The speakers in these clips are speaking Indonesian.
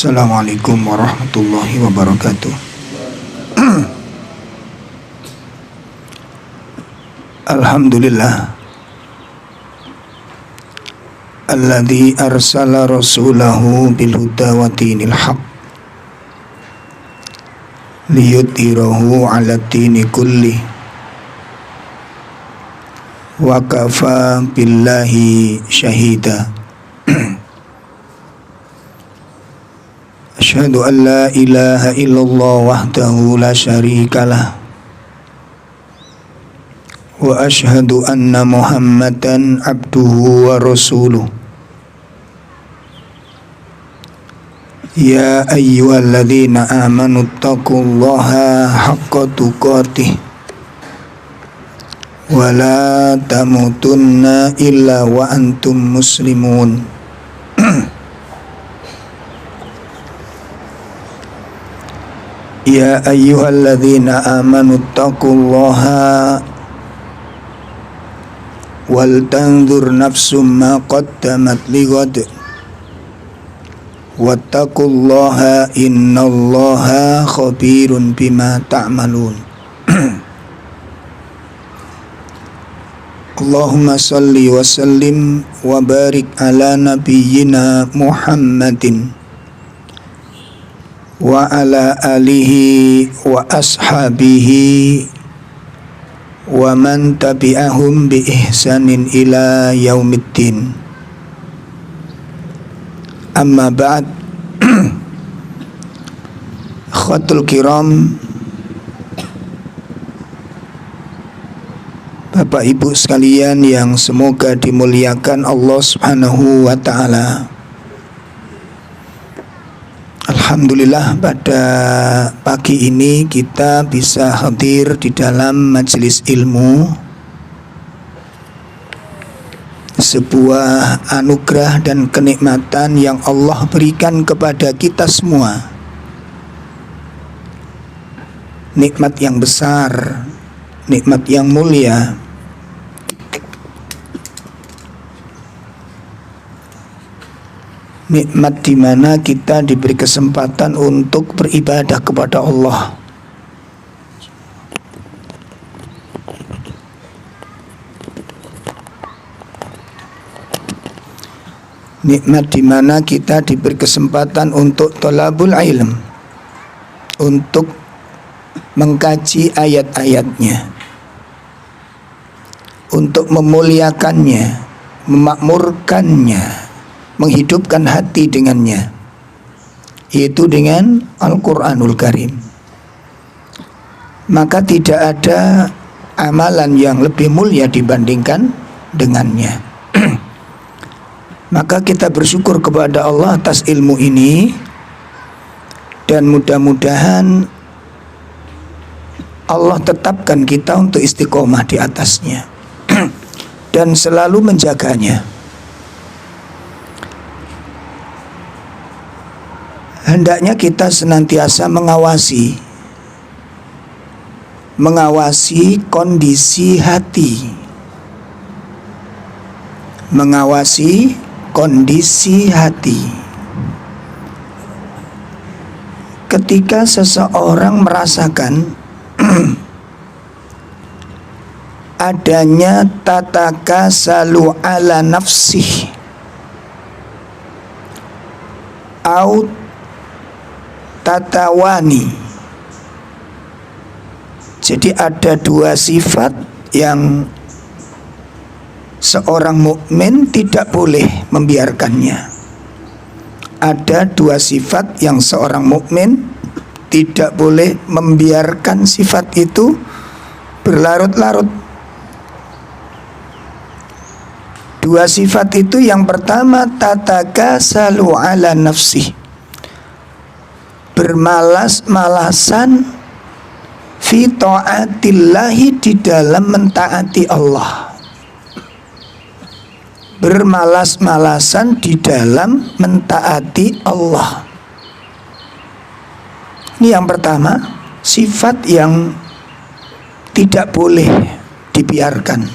Assalamualaikum warahmatullahi wabarakatuh. Alhamdulillah alladzi arsala rasulahu bil huda wa dinil haq liyudhhirahu 'ala dini kulli wa kafa billahi syahida. Asyhadu an la ilaha illallah wahdahu la syarikalah wa asyhadu anna Muhammadan abduhu wa rasuluh. Ya ayyuhalladzina amanu taqullaha haqqa tuqatih wa la tamutunna illa wa antum muslimun. Ya ayyuhalladzina amanu taqullaha wal tanzur nafsum ma qaddamat lighad wattaqullaha innallaha khabirun bima ta'malun. Allahumma salli wa sallim wa barik ala nabiyyina Muhammadin wa ala alihi wa ashabihi wa man tabi'ahum bi ihsanin ila yaumiddin. Amma ba'd. Akhwatul kiram, Bapak Ibu sekalian yang semoga dimuliakan Allah Subhanahu wa taala. Alhamdulillah pada pagi ini kita bisa hadir di dalam majelis ilmu, sebuah anugerah dan kenikmatan yang Allah berikan kepada kita semua. Nikmat yang besar, nikmat yang mulia. Nikmat di mana kita diberi kesempatan untuk beribadah kepada Allah. Nikmat di mana kita diberi kesempatan untuk thalabul ilm, untuk mengkaji ayat-ayatnya, untuk memuliakannya, memakmurkannya, menghidupkan hati dengannya, yaitu dengan Al-Quranul Karim. Maka tidak ada amalan yang lebih mulia dibandingkan dengannya. Maka kita bersyukur kepada Allah atas ilmu ini, dan mudah-mudahan Allah tetapkan kita untuk istiqomah di atasnya dan selalu menjaganya. Hendaknya kita senantiasa mengawasi kondisi hati, mengawasi kondisi hati. Ketika seseorang merasakan adanya tatakasalu ala nafsih au tatawani, jadi ada dua sifat yang seorang mukmin tidak boleh membiarkannya. Ada dua sifat yang seorang mukmin tidak boleh membiarkan sifat itu berlarut-larut. Dua sifat itu, yang pertama tatakasalu ala nafsih, bermalas-malasan fi ta'atillahi, di dalam mentaati Allah. Bermalas-malasan di dalam mentaati Allah. Ini yang pertama, sifat yang tidak boleh dibiarkan.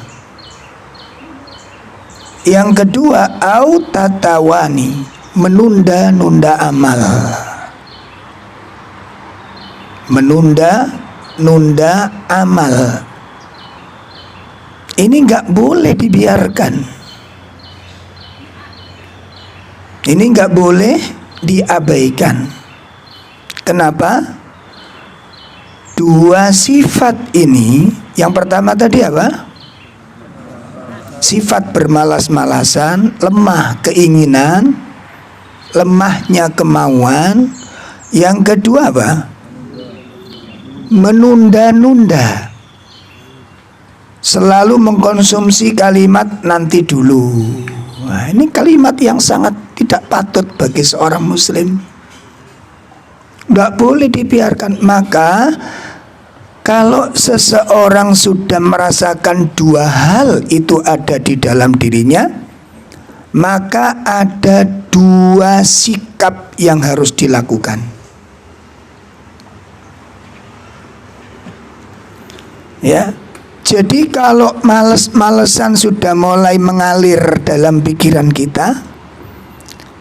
Yang kedua, au tatawani, menunda-nunda amal. Menunda-nunda amal. Ini nggak boleh dibiarkan. Ini nggak boleh diabaikan. Kenapa? Dua sifat ini, yang pertama tadi apa? Sifat bermalas-malasan, lemah keinginan, lemahnya kemauan. Yang kedua apa? Menunda-nunda. Selalu mengkonsumsi kalimat nanti dulu. Nah, ini kalimat yang sangat tidak patut bagi seorang muslim. Tidak boleh dibiarkan. Maka kalau seseorang sudah merasakan dua hal itu ada di dalam dirinya, maka ada dua sikap yang harus dilakukan. Ya, jadi kalau males-malesan sudah mulai mengalir dalam pikiran kita,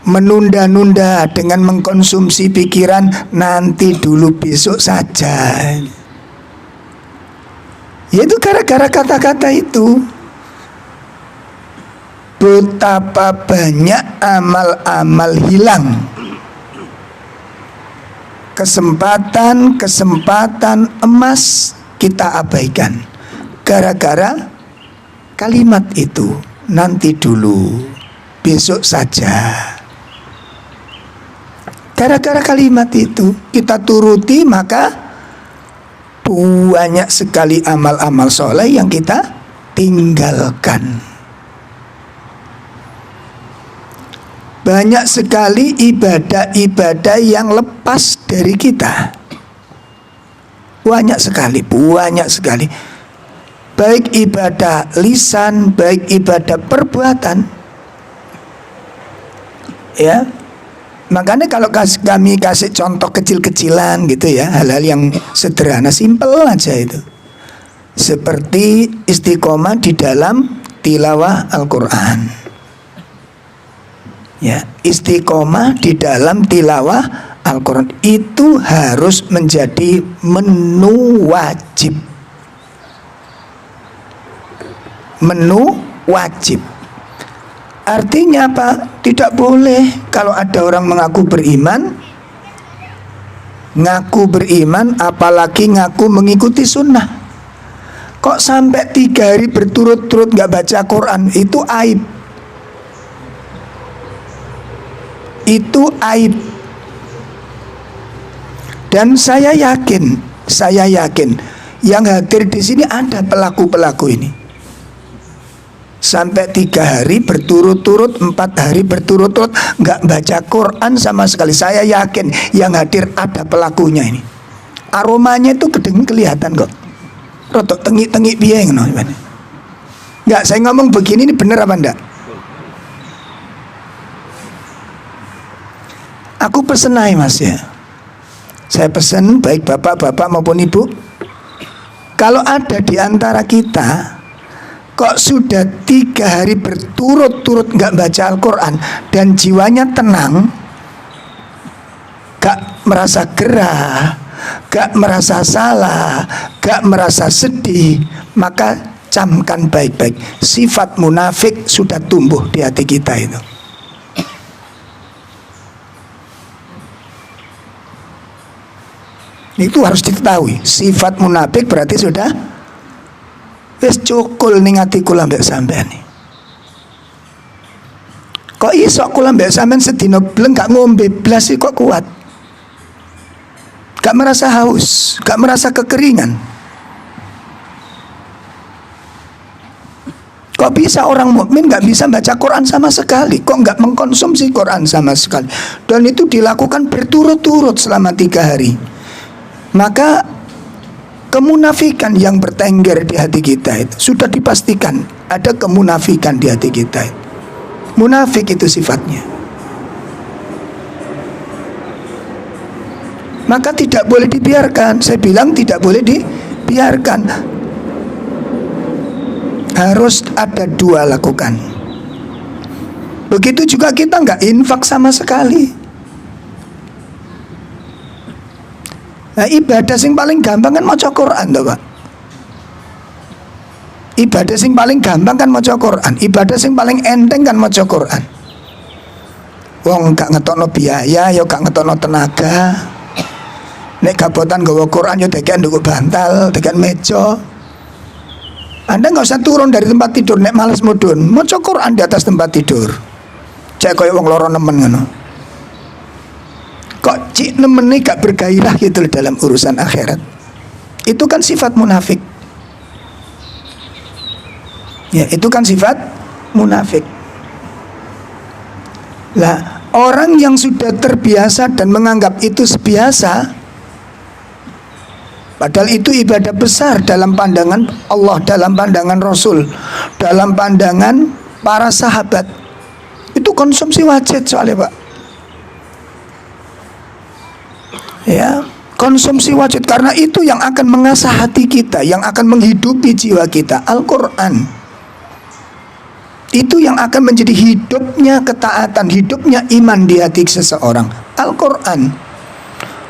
menunda-nunda dengan mengkonsumsi pikiran nanti dulu besok saja, yaitu gara-gara kata-kata itu. Betapa banyak amal-amal hilang, kesempatan emas kita abaikan gara-gara kalimat itu, nanti dulu, besok saja. Gara-gara kalimat itu kita turuti, maka banyak sekali amal-amal soleh yang kita tinggalkan. Banyak sekali ibadah-ibadah yang lepas dari kita. Banyak sekali. Baik ibadah lisan, baik ibadah perbuatan. Ya. Makanya kalau kami kasih contoh kecil-kecilan gitu ya, hal-hal yang sederhana, simpel aja itu. Seperti istiqomah di dalam tilawah Al-Quran. Ya, istiqomah di dalam tilawah Al-Quran itu harus menjadi menu wajib. Menu wajib. Artinya apa? Tidak boleh kalau ada orang mengaku beriman apalagi ngaku mengikuti sunnah, kok sampai 3 hari berturut-turut gak baca Quran, itu aib. Itu aib. Dan saya yakin yang hadir di sini ada pelaku-pelaku ini. Sampai 3 hari berturut-turut, 4 hari berturut-turut nggak baca Quran sama sekali. Saya yakin yang hadir ada pelakunya ini. Aromanya itu kelihatan kok. Rotok tengik-tengik biye ngono. Nggak, saya ngomong begini ini bener apa enggak? Aku pesen aja mas ya. Saya pesen baik bapak-bapak maupun ibu. Kalau ada di antara kita kok sudah 3 hari berturut-turut nggak baca Al-Quran dan jiwanya tenang, gak merasa gerah, gak merasa salah, gak merasa sedih, maka camkan baik-baik, sifat munafik sudah tumbuh di hati kita itu. Itu harus diketahui. Sifat munafik berarti sudah wis cukul ning atiku lambek sampean. Kok iso kula mbek sampean sedina bleng gak ngombe blas kok kuat? Gak merasa haus, gak merasa kekeringan. Kok bisa orang mukmin gak bisa baca Quran sama sekali? Kok gak mengkonsumsi Quran sama sekali? Dan itu dilakukan berturut-turut selama 3 hari. Maka kemunafikan yang bertengger di hati kita itu sudah dipastikan ada kemunafikan di hati kita itu. Munafik itu sifatnya. Maka tidak boleh dibiarkan. Saya bilang tidak boleh dibiarkan. Harus ada 2 lakukan. Begitu juga kita nggak infak sama sekali. Nah, ibadah sing paling gampang kan maca Quran toh, Pak. Ibadah sing paling gampang kan maca Quran. Ibadah sing paling enteng kan maca Quran. Wong gak ngetokno biaya, ya gak ngetokno tenaga. Nek gabotan nggawa Quran ya dekan nduk bantal, dekan meja. Anda nggak usah turun dari tempat tidur nek males mudun, maca Quran di atas tempat tidur. Cek koyo wong loro nemen ngono. Kok cik nemen nih gak bergairah gitu dalam urusan akhirat. Itu kan sifat munafik. Ya, itu kan sifat munafik. Lah, orang yang sudah terbiasa dan menganggap itu biasa, padahal itu ibadah besar dalam pandangan Allah, dalam pandangan Rasul, dalam pandangan para sahabat. Itu konsumsi wajib soalnya, Pak. Ya, konsumsi wajib karena itu yang akan mengasah hati kita, yang akan menghidupi jiwa kita. Al-Quran itu yang akan menjadi hidupnya ketaatan, hidupnya iman di hati seseorang. Al-Quran.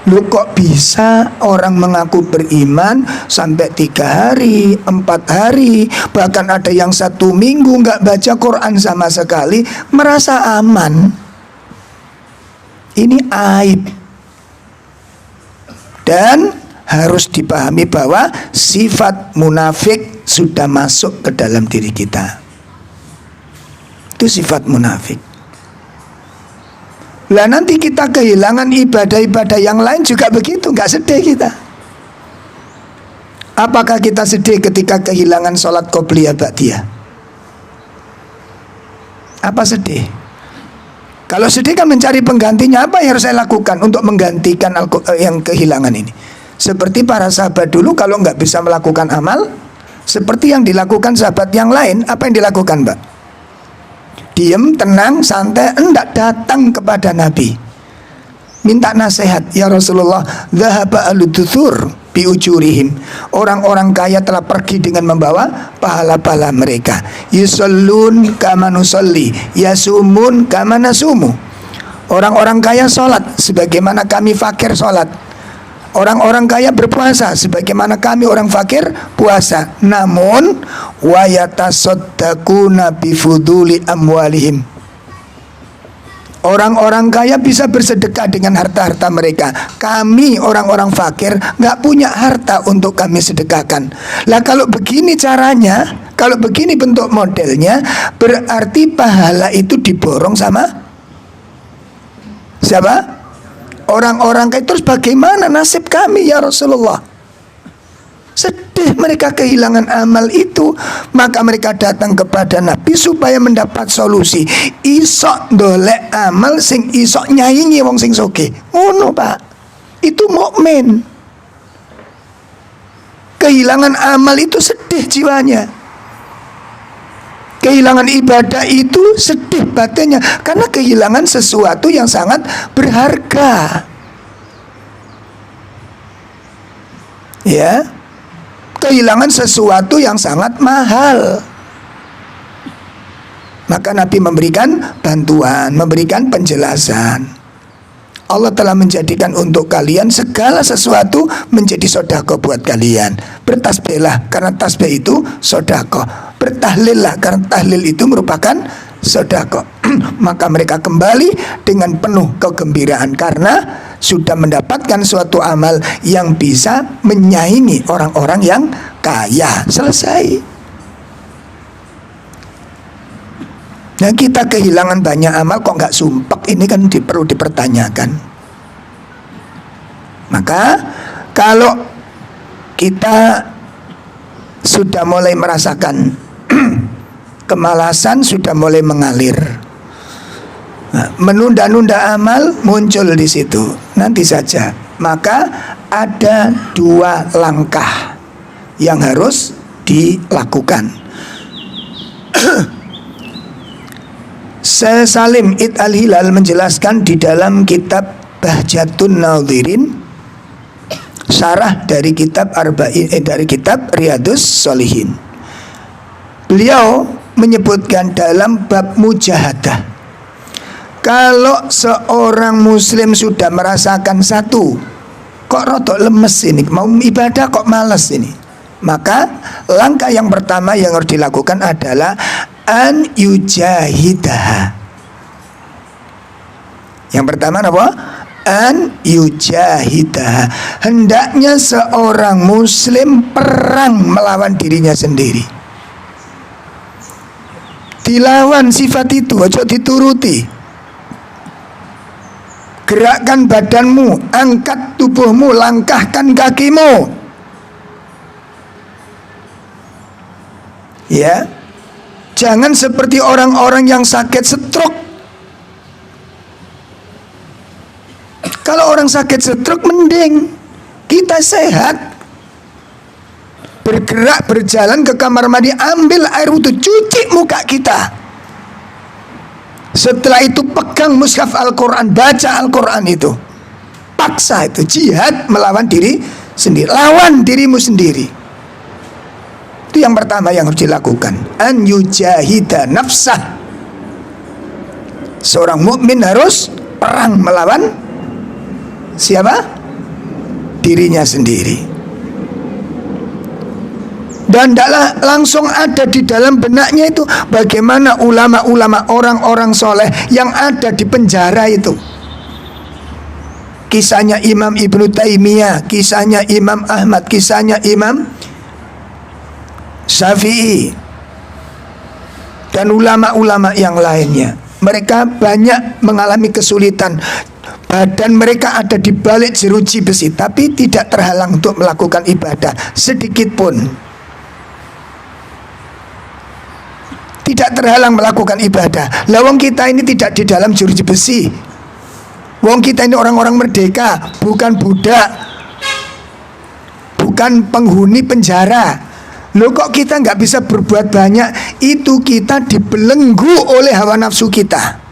Lu kok bisa orang mengaku beriman sampai 3 hari, 4 hari, bahkan ada yang 1 minggu nggak baca Quran sama sekali, merasa aman. Ini aib. Dan harus dipahami bahwa sifat munafik sudah masuk ke dalam diri kita. Itu sifat munafik. Lah nanti kita kehilangan ibadah-ibadah yang lain juga begitu, nggak sedih kita. Apakah kita sedih ketika kehilangan sholat qobliyah ba'diyah? Apa sedih? Kalau sedih kan mencari penggantinya. Apa yang harus saya lakukan untuk menggantikan yang kehilangan ini? Seperti para sahabat dulu kalau nggak bisa melakukan amal seperti yang dilakukan sahabat yang lain, apa yang dilakukan, Mbak? Diam, tenang, santai, hendak datang kepada Nabi, minta nasihat. Ya Rasulullah, dhahaba al-duthur bi ujurihim. Orang-orang kaya telah pergi dengan membawa pahala-pahala mereka. Yusallun kama nusalli, yasumun kama nasumu. Orang-orang kaya sholat sebagaimana kami fakir sholat. Orang-orang kaya berpuasa sebagaimana kami orang fakir puasa. Namun wa yatasaddaquna bifuduli amwalihim. Orang-orang kaya bisa bersedekah dengan harta-harta mereka. Kami orang-orang fakir nggak punya harta untuk kami sedekahkan. Lah kalau begini caranya, kalau begini bentuk modelnya, berarti pahala itu diborong sama siapa? Orang-orang kaya. Terus bagaimana nasib kami ya Rasulullah? Sedih mereka kehilangan amal itu. Maka mereka datang kepada Nabi supaya mendapat solusi. Isok dolek amal sing isok nyaingi wong sing sugih. Ngono, Pak. Itu mukmin. Kehilangan amal itu sedih jiwanya. Kehilangan ibadah itu sedih batinnya, karena kehilangan sesuatu yang sangat berharga. Ya, kehilangan sesuatu yang sangat mahal. Maka Nabi memberikan bantuan, memberikan penjelasan. Allah telah menjadikan untuk kalian segala sesuatu menjadi sodako buat kalian. Bertasbihlah karena tasbih itu sodako. Bertahlillah karena tahlil itu merupakan sodako. Maka mereka kembali dengan penuh kegembiraan karena sudah mendapatkan suatu amal yang bisa menyaingi orang-orang yang kaya. Selesai. Nah, kita kehilangan banyak amal kok nggak sumpek, ini kan perlu dipertanyakan. Maka kalau kita sudah mulai merasakan kemalasan, sudah mulai mengalir, menunda-nunda amal muncul di situ. Nanti saja. Maka ada 2 langkah yang harus dilakukan. Salim Id Al-Hilal menjelaskan di dalam kitab Bahjatun Nadhirin, syarah dari kitab dari kitab Riyadhus Shalihin. Beliau menyebutkan dalam bab mujahadah. Kalau seorang muslim sudah merasakan satu, kok rodok lemes ini, mau ibadah kok malas ini, maka langkah yang pertama yang harus dilakukan adalah an yujahidah. Yang pertama apa? An yujahidah. Hendaknya seorang muslim perang melawan dirinya sendiri. Dilawan sifat itu, ojo dituruti. Gerakkan badanmu, angkat tubuhmu, langkahkan kakimu. Ya, jangan seperti orang-orang yang sakit stroke. Kalau orang sakit stroke mending kita sehat, bergerak, berjalan ke kamar mandi, ambil air wudhu, cuci muka kita. Setelah itu pegang mushaf Al-Quran, baca Al-Quran itu. Paksa itu, jihad melawan diri sendiri. Lawan dirimu sendiri. Itu yang pertama yang harus dilakukan. An yujahida nafsah. Seorang mukmin harus perang melawan siapa? Dirinya sendiri. Dan tidaklah langsung ada di dalam benaknya itu bagaimana ulama-ulama, orang-orang soleh yang ada di penjara itu. Kisahnya Imam Ibnu Taimiyah, kisahnya Imam Ahmad, kisahnya Imam Syafi'i, dan ulama-ulama yang lainnya. Mereka banyak mengalami kesulitan. Badan mereka ada di balik jeruji besi, tapi tidak terhalang untuk melakukan ibadah sedikit pun. Tidak terhalang melakukan ibadah. Lawang kita ini tidak di dalam jeruji besi. Wong kita ini orang-orang merdeka, bukan budak, bukan penghuni penjara. Loh kok kita nggak bisa berbuat banyak? Itu kita dibelenggu oleh hawa nafsu kita.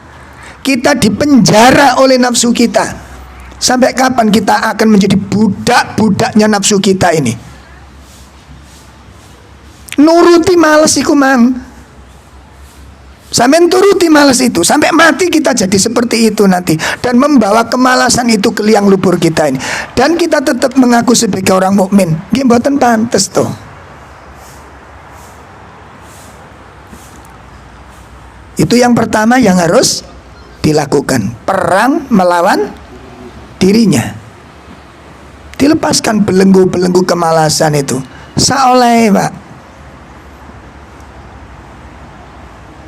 Kita dipenjara oleh nafsu kita. Sampai kapan kita akan menjadi budak-budaknya nafsu kita ini? Nuruti males iku mang. Sampai turuti malas itu, sampai mati kita jadi seperti itu nanti, dan membawa kemalasan itu ke liang lubur kita ini. Dan kita tetap mengaku sebagai orang mukmin, nggih mboten pantes toh. Itu yang pertama yang harus dilakukan, perang melawan dirinya. Dilepaskan belenggu-belenggu kemalasan itu. Saoleh, Pak.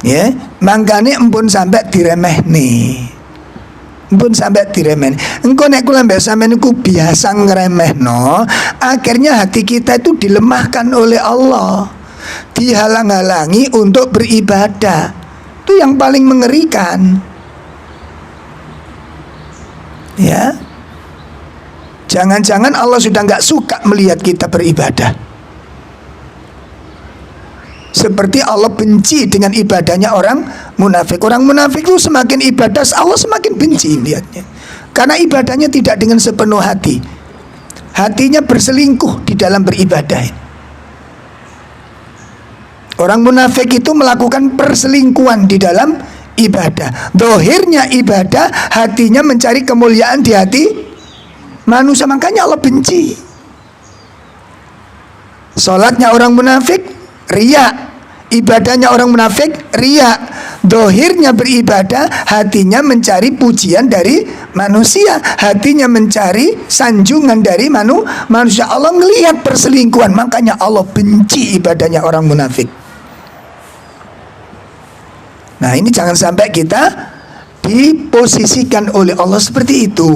Ya, mangkane empun sampai diremeh nih. Empun sampai diremeh. Engko nek kula mbek sampean niku biasa ngremehno, akhirnya hati kita itu dilemahkan oleh Allah. Dihalang-halangi untuk beribadah. Itu yang paling mengerikan. Ya. Jangan-jangan Allah sudah nggak suka melihat kita beribadah. Seperti Allah benci dengan ibadahnya orang munafik. Orang munafik itu semakin ibadah, Allah semakin benci lihatnya. Karena ibadahnya tidak dengan sepenuh hati. Hatinya berselingkuh di dalam beribadah. Orang munafik itu melakukan perselingkuhan di dalam ibadah. Dohirnya ibadah, hatinya mencari kemuliaan di hati manusia. Makanya Allah benci. Salatnya orang munafik riya, ibadahnya orang munafik riya. Dohirnya beribadah, hatinya mencari pujian dari manusia, hatinya mencari sanjungan dari manusia. Allah melihat perselingkuhan, makanya Allah benci ibadahnya orang munafik. Nah ini jangan sampai kita diposisikan oleh Allah seperti itu.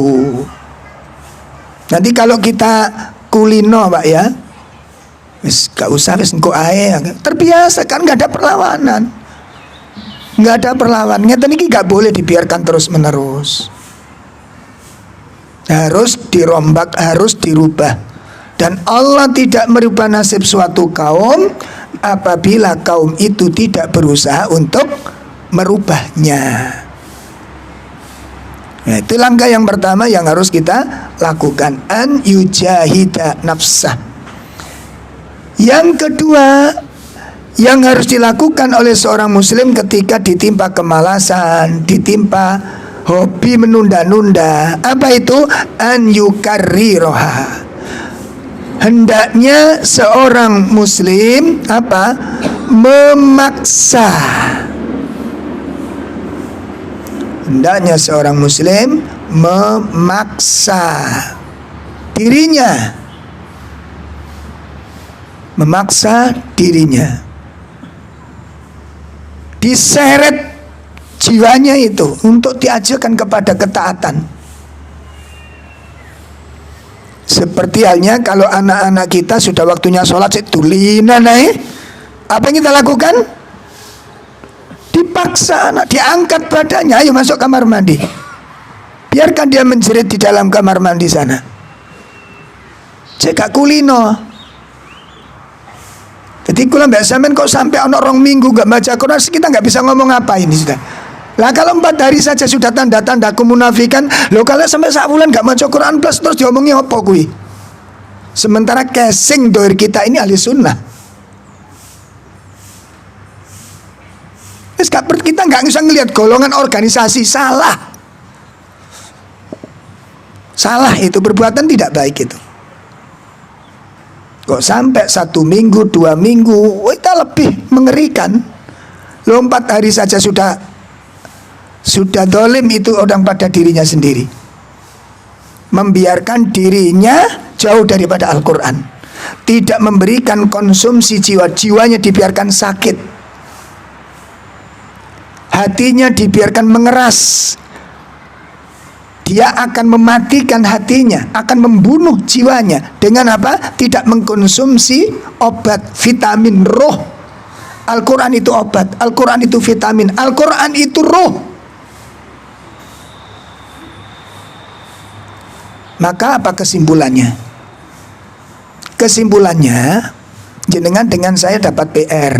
Nanti kalau kita kulino Pak ya, wis gak usah, wis engko ae, terbiasa kan, nggak ada perlawanan, nggak ada perlawanan. Ngeten iki nggak boleh dibiarkan terus menerus, harus dirombak, harus dirubah. Dan Allah tidak merubah nasib suatu kaum apabila kaum itu tidak berusaha untuk merubahnya. Nah, itu langkah yang pertama yang harus kita lakukan, an yujahida nafsah. Yang kedua yang harus dilakukan oleh seorang muslim ketika ditimpa kemalasan, ditimpa hobi menunda-nunda. Apa itu? An yukarriroha. Hendaknya seorang muslim apa? Memaksa. Hendaknya seorang muslim memaksa dirinya. Memaksa dirinya. Diseret jiwanya itu untuk diajarkan kepada ketaatan. Seperti halnya kalau anak-anak kita sudah waktunya sholat situlina naik, apa yang kita lakukan? Dipaksa anak, diangkat badannya, ayo masuk kamar mandi. Biarkan dia menjerit di dalam kamar mandi sana. Cekak kulino. Jadi kalau mbak Samen kok sampai ono rong minggu gak baca Quran, kita gak bisa ngomong apa ini sudah. Lah kalau 4 hari saja sudah tanda-tanda kemunafikan, lo kalau sampai sak bulan gak baca Quran plus terus diomongin apa kui? Sementara casing doir kita ini ahli sunnah. Kita nggak bisa ngelihat golongan organisasi, salah. Salah itu, perbuatan tidak baik itu. Kok sampai 1 minggu, 2 minggu, kita lebih mengerikan. Lo 4 hari saja sudah dolim, itu orang pada dirinya sendiri. Membiarkan dirinya jauh daripada Al-Quran. Tidak memberikan konsumsi jiwanya dibiarkan sakit. Hatinya dibiarkan mengeras. Dia akan mematikan hatinya, akan membunuh jiwanya. Dengan apa? Tidak mengkonsumsi obat, vitamin, roh. Al-Quran itu obat, Al-Quran itu vitamin, Al-Quran itu roh. Maka apa kesimpulannya? Kesimpulannya, jenengan dengan saya dapat PR.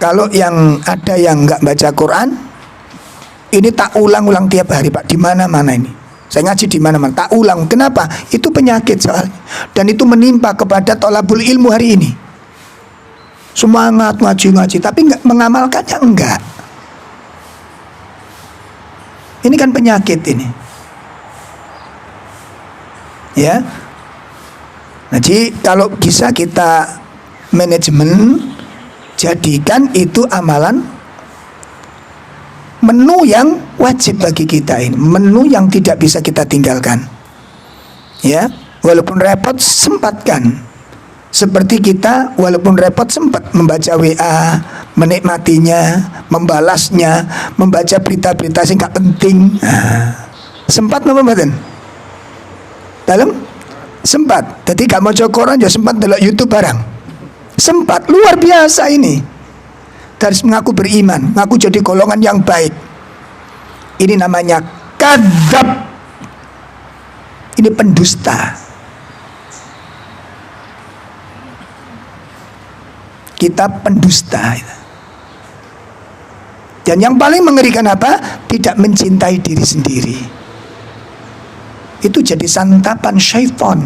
Kalau yang ada yang nggak baca Quran, ini tak ulang-ulang tiap hari Pak, di mana-mana ini. Saya ngaji di mana-mana, tak ulang. Kenapa? Itu penyakit soalnya. Dan itu menimpa kepada tolabul ilmu hari ini. Semangat ngaji-ngaji, tapi nggak mengamalkannya, enggak. Ini kan penyakit ini. Ya. Jadi kalau bisa kita manajemen, jadikan itu amalan menu yang wajib bagi kita ini, menu yang tidak bisa kita tinggalkan. Ya, walaupun repot sempatkan. Seperti kita walaupun repot sempat membaca WA, menikmatinya, membalasnya, membaca berita-berita sing gak penting. Sempat membatin? Dalam? Sempat. Jadi gak mau Quran ya sempat delok YouTube barang. Sempat, luar biasa ini. Dari mengaku beriman, mengaku jadi golongan yang baik. Ini namanya kadzab. Ini pendusta. Kita pendusta. Dan yang paling mengerikan apa? Tidak mencintai diri sendiri. Itu jadi santapan syaitan.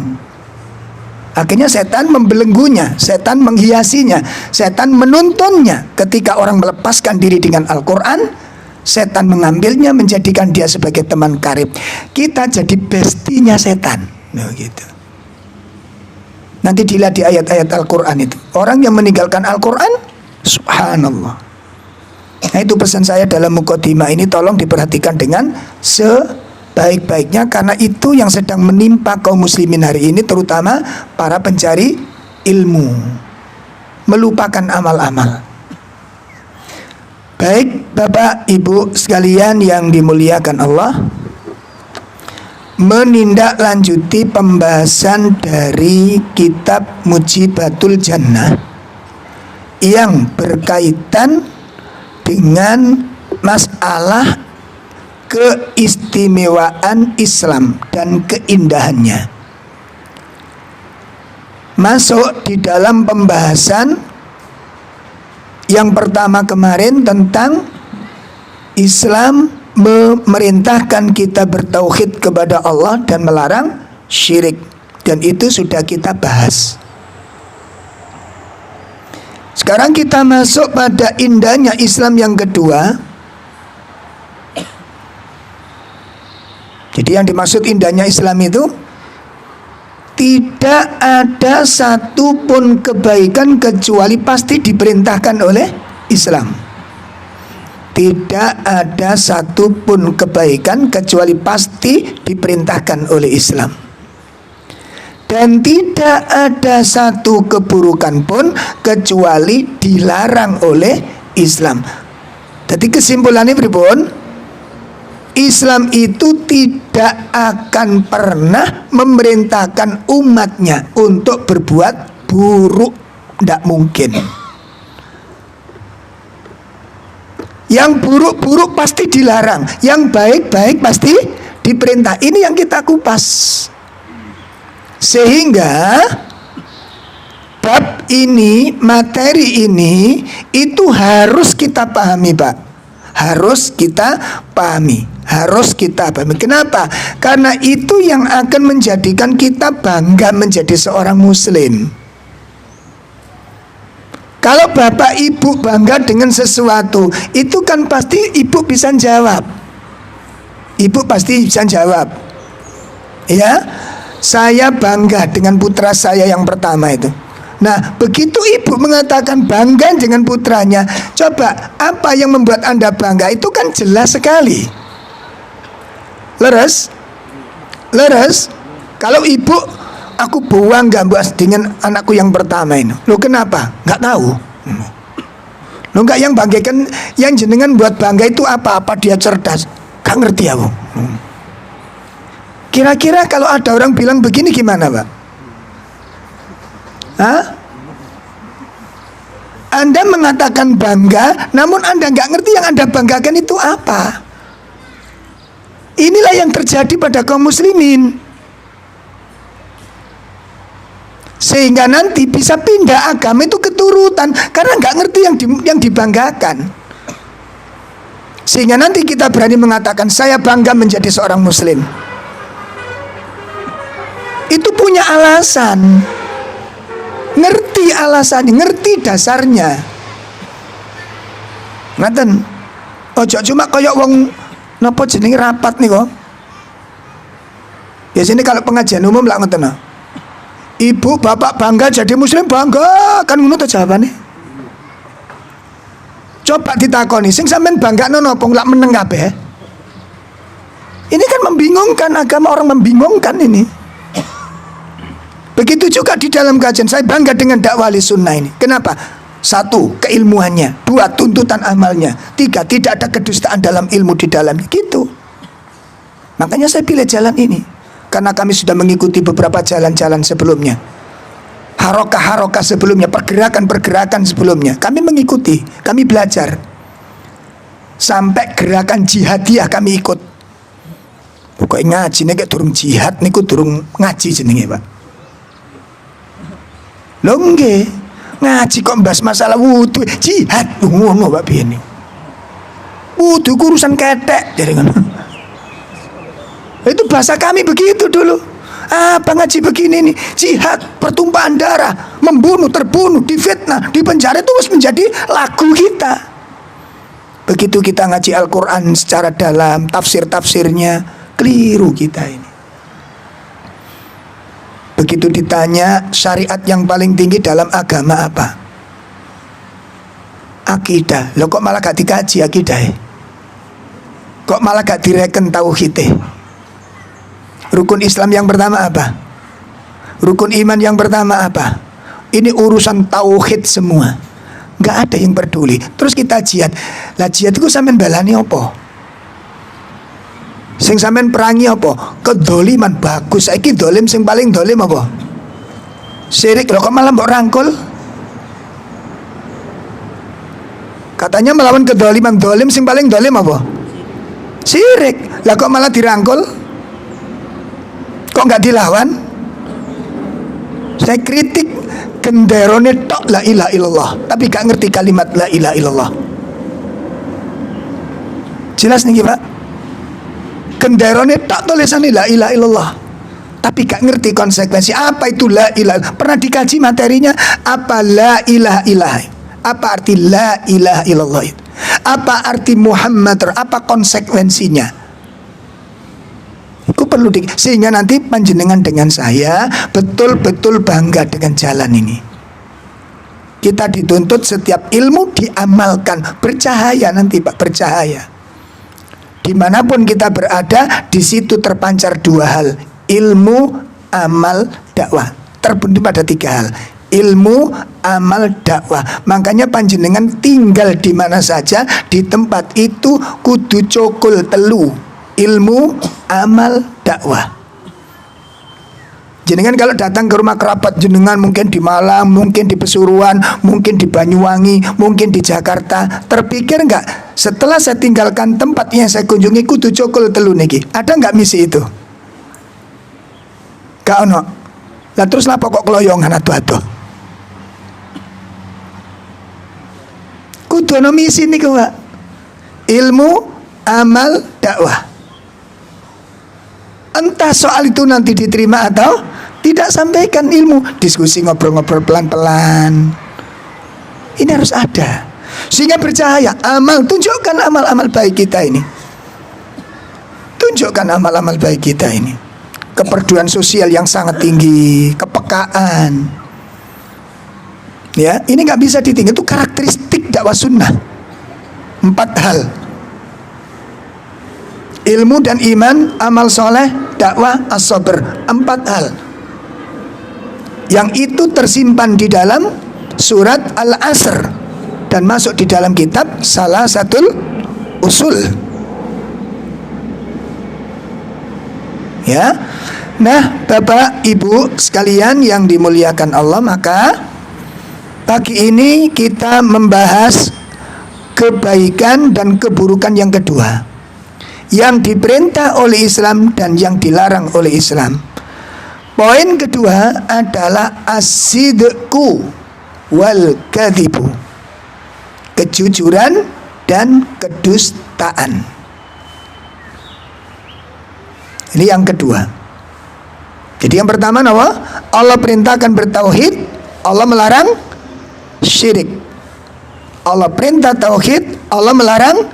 Akhirnya setan membelenggunya, setan menghiasinya, setan menuntunnya. Ketika orang melepaskan diri dengan Al-Quran, setan mengambilnya, menjadikan dia sebagai teman karib. Kita jadi bestinya setan. Nah, gitu. Nanti dilihat di ayat-ayat Al-Quran itu. Orang yang meninggalkan Al-Quran, subhanallah. Nah, itu pesan saya dalam mukadimah ini, tolong diperhatikan dengan sebaik-baiknya, karena itu yang sedang menimpa kaum muslimin hari ini, terutama para pencari ilmu, melupakan amal-amal. Baik Bapak Ibu sekalian yang dimuliakan Allah, menindaklanjuti pembahasan dari kitab Mujibatul Jannah yang berkaitan dengan masalah keistimewaan Islam dan keindahannya. Masuk di dalam pembahasan yang pertama kemarin tentang Islam memerintahkan kita bertauhid kepada Allah dan melarang syirik, dan itu sudah kita bahas. Sekarang kita masuk pada indahnya Islam yang kedua. Jadi yang dimaksud indahnya Islam itu, tidak ada satupun kebaikan kecuali pasti diperintahkan oleh Islam. Tidak ada satupun kebaikan kecuali pasti diperintahkan oleh Islam. Dan tidak ada satu keburukan pun kecuali dilarang oleh Islam. Jadi kesimpulannya pripun? Islam itu tidak akan pernah memerintahkan umatnya untuk berbuat buruk. Tidak mungkin. Yang buruk-buruk pasti dilarang, yang baik-baik pasti diperintah. Ini yang kita kupas. Sehingga bab ini, materi ini itu harus kita pahami, Pak. Harus kita pahami. Harus kita pahami. Kenapa? Karena itu yang akan menjadikan kita bangga menjadi seorang muslim. Kalau bapak ibu bangga dengan sesuatu, itu kan pasti ibu bisa jawab. Ibu pasti bisa jawab. Ya, saya bangga dengan putra saya yang pertama itu. Nah, begitu ibu mengatakan bangga dengan putranya, coba apa yang membuat Anda bangga? Itu kan jelas sekali. Leres? Kalau ibu, aku bangga dengan anakku yang pertama ini. Lo kenapa? Nggak tahu. Lo nggak yang banggakan, yang jenengan buat bangga itu apa? Apa dia cerdas? Gak ngerti aku. Kira-kira kalau ada orang bilang begini gimana, Pak? Hah? Anda mengatakan bangga, namun Anda nggak ngerti yang Anda banggakan itu apa. Inilah yang terjadi pada kaum muslimin. Sehingga nanti bisa pindah agama itu keturutan, karena nggak ngerti yang dibanggakan. Sehingga nanti kita berani mengatakan saya bangga menjadi seorang muslim. Itu punya alasan. Ngerti alasannya, ngerti dasarnya. Ngaten. Ojo cuma koyok wong napa jenenge rapat nih kok. Biasanya kalau pengajian umum lah ngoten. Ibu bapak bangga jadi muslim, bangga kan ngono to jawabane. Coba ditakoni sing sampean banggakno napa lak meneng kabeh. Ini kan membingungkan, agama orang membingungkan ini. Begitu juga di dalam kajian, saya bangga dengan dakwah Ahlussunnah ini. Kenapa? 1, keilmuannya. 2, tuntutan amalnya. 3, tidak ada kedustaan dalam ilmu di dalamnya. Gitu. Makanya saya pilih jalan ini, karena kami sudah mengikuti beberapa jalan-jalan sebelumnya. Harokah-harokah sebelumnya, pergerakan-pergerakan sebelumnya. Kami mengikuti, kami belajar. Sampai gerakan jihadiyah kami ikut. Pokoknya ngaji nih kayak durung jihad niku durung ngaji jenenge, Pak. Lho nggih, ngaji kok bahas masalah wudu, jihad ngono Pak piye niku. Wudu urusan ketek jadi ngono. Itu bahasa kami begitu dulu. Apa ngaji begini nih? Jihad, pertumpahan darah, membunuh, terbunuh, difitnah, dipenjara itu harus menjadi lagu kita. Begitu kita ngaji Al-Quran secara dalam, tafsir-tafsirnya keliru kita ini. Begitu ditanya syariat yang paling tinggi dalam agama apa? Akidah. Loh kok malah gak dikaji akidah? Kok malah gak direken tauhid? Rukun Islam yang pertama apa? Rukun iman yang pertama apa? Ini urusan tauhid semua. Gak ada yang peduli. Terus kita jihad. Lah jihad itu sampean balani apa? Sing sampean perangi apa? Kedoliman. Bagus. Saiki dolim sing paling dolim apa? Syirik. Loh kok malah mbok rangkul? Katanya melawan kedoliman. Dolim sing paling dolim apa? Syirik. Lah kok malah dirangkul? Kok nggak dilawan? Saya kritik genderone tok la ilaha illallah, tapi gak ngerti kalimat la ilaha illallah. Jelas nih Pak? Genderone tok tulisannya la ilaha illallah, tapi gak ngerti konsekuensi apa itu la ilaha. Pernah dikaji materinya apa la ilaha illallah? Apa arti la ilaha illallah itu? Apa arti Muhammad? Apa konsekuensinya? Itu perlu sehingga nanti panjenengan dengan saya betul-betul bangga dengan jalan ini. Kita dituntut setiap ilmu diamalkan, bercahaya nanti Pak, bercahaya. Dimanapun kita berada, di situ terpancar dua hal: ilmu, amal, dakwah. Terbentuk pada tiga hal: ilmu, amal, dakwah. Makanya panjenengan tinggal di mana saja, di tempat itu kudu cokul telu: ilmu, amal, dakwah. Jenengan kalau datang ke rumah kerabat jenengan, mungkin di Malang, mungkin di Pesuruan, mungkin di Banyuwangi, mungkin di Jakarta, terpikir enggak setelah saya tinggalkan tempat yang saya kunjungi kudu cokul telu niki? Ada enggak misi itu? Gak ono. Lah terus napa kok keloyongan atuh-atuh? Kudu ono misi niku, Pak. Ilmu, amal, dakwah. Entah soal itu nanti diterima atau tidak, sampaikan ilmu, diskusi, ngobrol-ngobrol pelan-pelan. Ini harus ada sehingga bercahaya. Amal, tunjukkan amal-amal baik kita ini. Tunjukkan amal-amal baik kita ini. Kepedulian sosial yang sangat tinggi, kepekaan. Ya, ini nggak bisa ditinggal. Itu karakteristik dakwah sunnah. 4 hal: ilmu dan iman, amal soleh, dakwah, as-sabr. 4 hal yang itu tersimpan di dalam surat Al-Asr dan masuk di dalam kitab Salasatul Usul. Ya. Nah, Bapak Ibu sekalian yang dimuliakan Allah, maka pagi ini kita membahas kebaikan dan keburukan yang kedua, yang diperintah oleh Islam dan yang dilarang oleh Islam. Poin kedua adalah as-sidqu wal kadhibu, kejujuran dan kedustaan. Ini yang kedua. Jadi yang pertama apa? Allah perintahkan bertauhid, Allah melarang syirik. Allah perintah tauhid, Allah melarang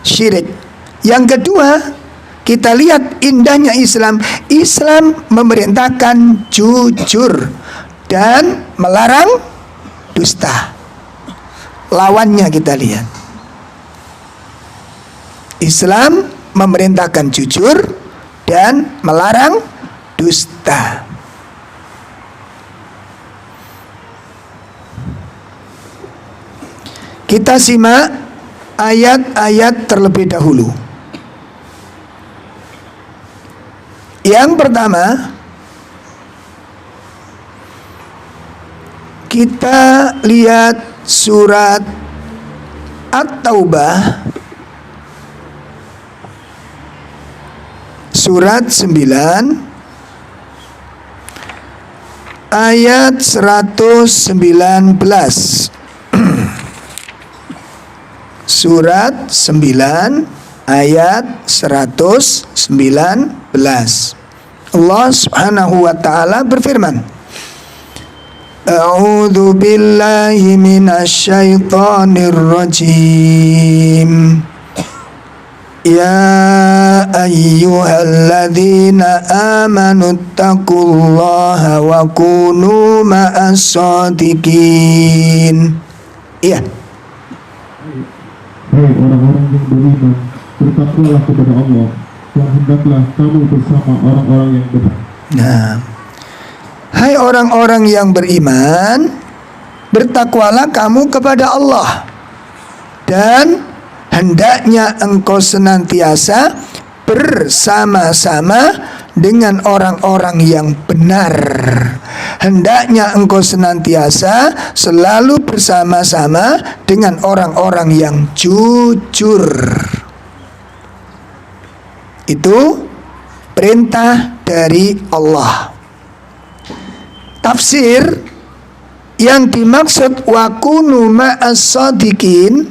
syirik. Yang kedua, kita lihat indahnya Islam. Islam memerintahkan jujur dan melarang dusta. Lawannya kita lihat. Islam memerintahkan jujur dan melarang dusta. Kita simak ayat-ayat terlebih dahulu. Yang pertama, kita lihat surat At-Taubah surat 9 ayat 119. Surat 9 ayat 119. Allah Subhanahu wa taala berfirman, A'udzu billahi minasyaitonir rajim. Ya ayyuhalladzina amanu taqullaha wa kunu ma'as-shadiqin. Iya. Hai orang-orang yang beriman, bertakwalah kepada Allah, dan hendaklah kamu bersama orang-orang yang benar. Nah, hai orang-orang yang beriman, bertakwalah kamu kepada Allah, dan hendaknya engkau senantiasa bersama-sama dengan orang-orang yang benar. Hendaknya engkau senantiasa selalu bersama-sama dengan orang-orang yang jujur. Itu perintah dari Allah. Tafsir yang dimaksud wa kunu ma'as-shadiqin,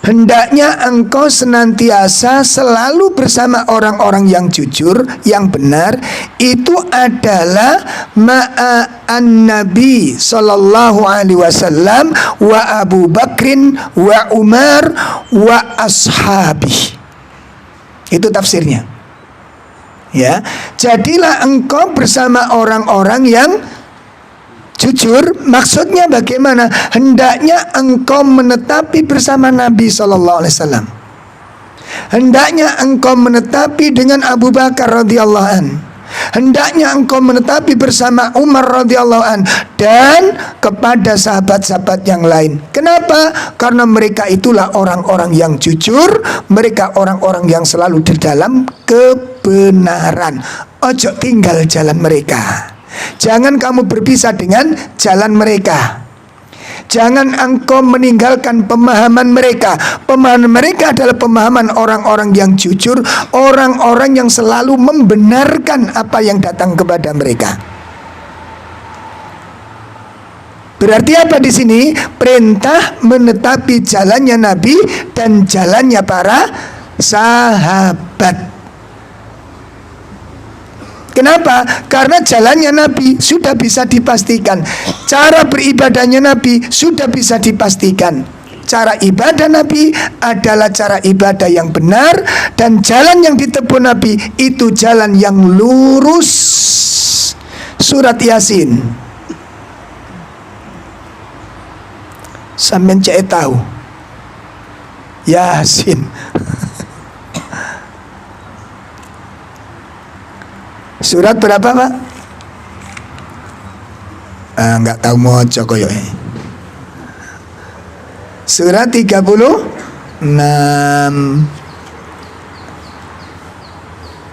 hendaknya engkau senantiasa selalu bersama orang-orang yang jujur, yang benar. Itu adalah ma'an Nabi sallallahu alaihi wasallam wa Abu Bakrin wa Umar wa ashabi. Itu tafsirnya. Ya, jadilah engkau bersama orang-orang yang jujur. Maksudnya bagaimana? Hendaknya engkau menetapi bersama Nabi sallallahu alaihi wasallam. Hendaknya engkau menetapi dengan Abu Bakar radhiyallahu an. Hendaknya engkau menetapi bersama Umar radhiyallahu an dan kepada sahabat-sahabat yang lain. Kenapa? Karena mereka itulah orang-orang yang jujur, mereka orang-orang yang selalu di dalam kebenaran. Ojo tinggal jalan mereka. Jangan kamu berpisah dengan jalan mereka. Jangan engkau meninggalkan pemahaman mereka. Pemahaman mereka adalah pemahaman orang-orang yang jujur, orang-orang yang selalu membenarkan apa yang datang kepada mereka. Berarti apa di sini? Perintah menetapi jalannya Nabi dan jalannya para sahabat. Kenapa? Karena jalannya Nabi sudah bisa dipastikan. Cara beribadahnya Nabi sudah bisa dipastikan. Cara ibadah Nabi adalah cara ibadah yang benar, dan jalan yang ditempuh Nabi itu jalan yang lurus. Surat Yasin. Sampeyan cek tahu. Yasin. Surat berapa, Pak? Enggak tahu moco koyo. Surat 36.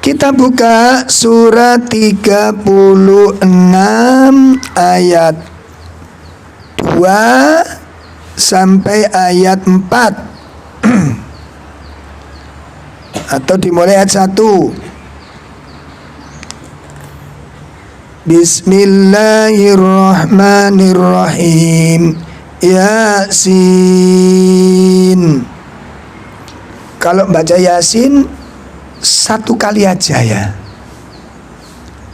Kita buka surat 36 ayat 2 sampai ayat 4. Atau dimulai ayat 1. Bismillahirrahmanirrahim. Yasin. Kalau baca Yasin satu kali aja ya.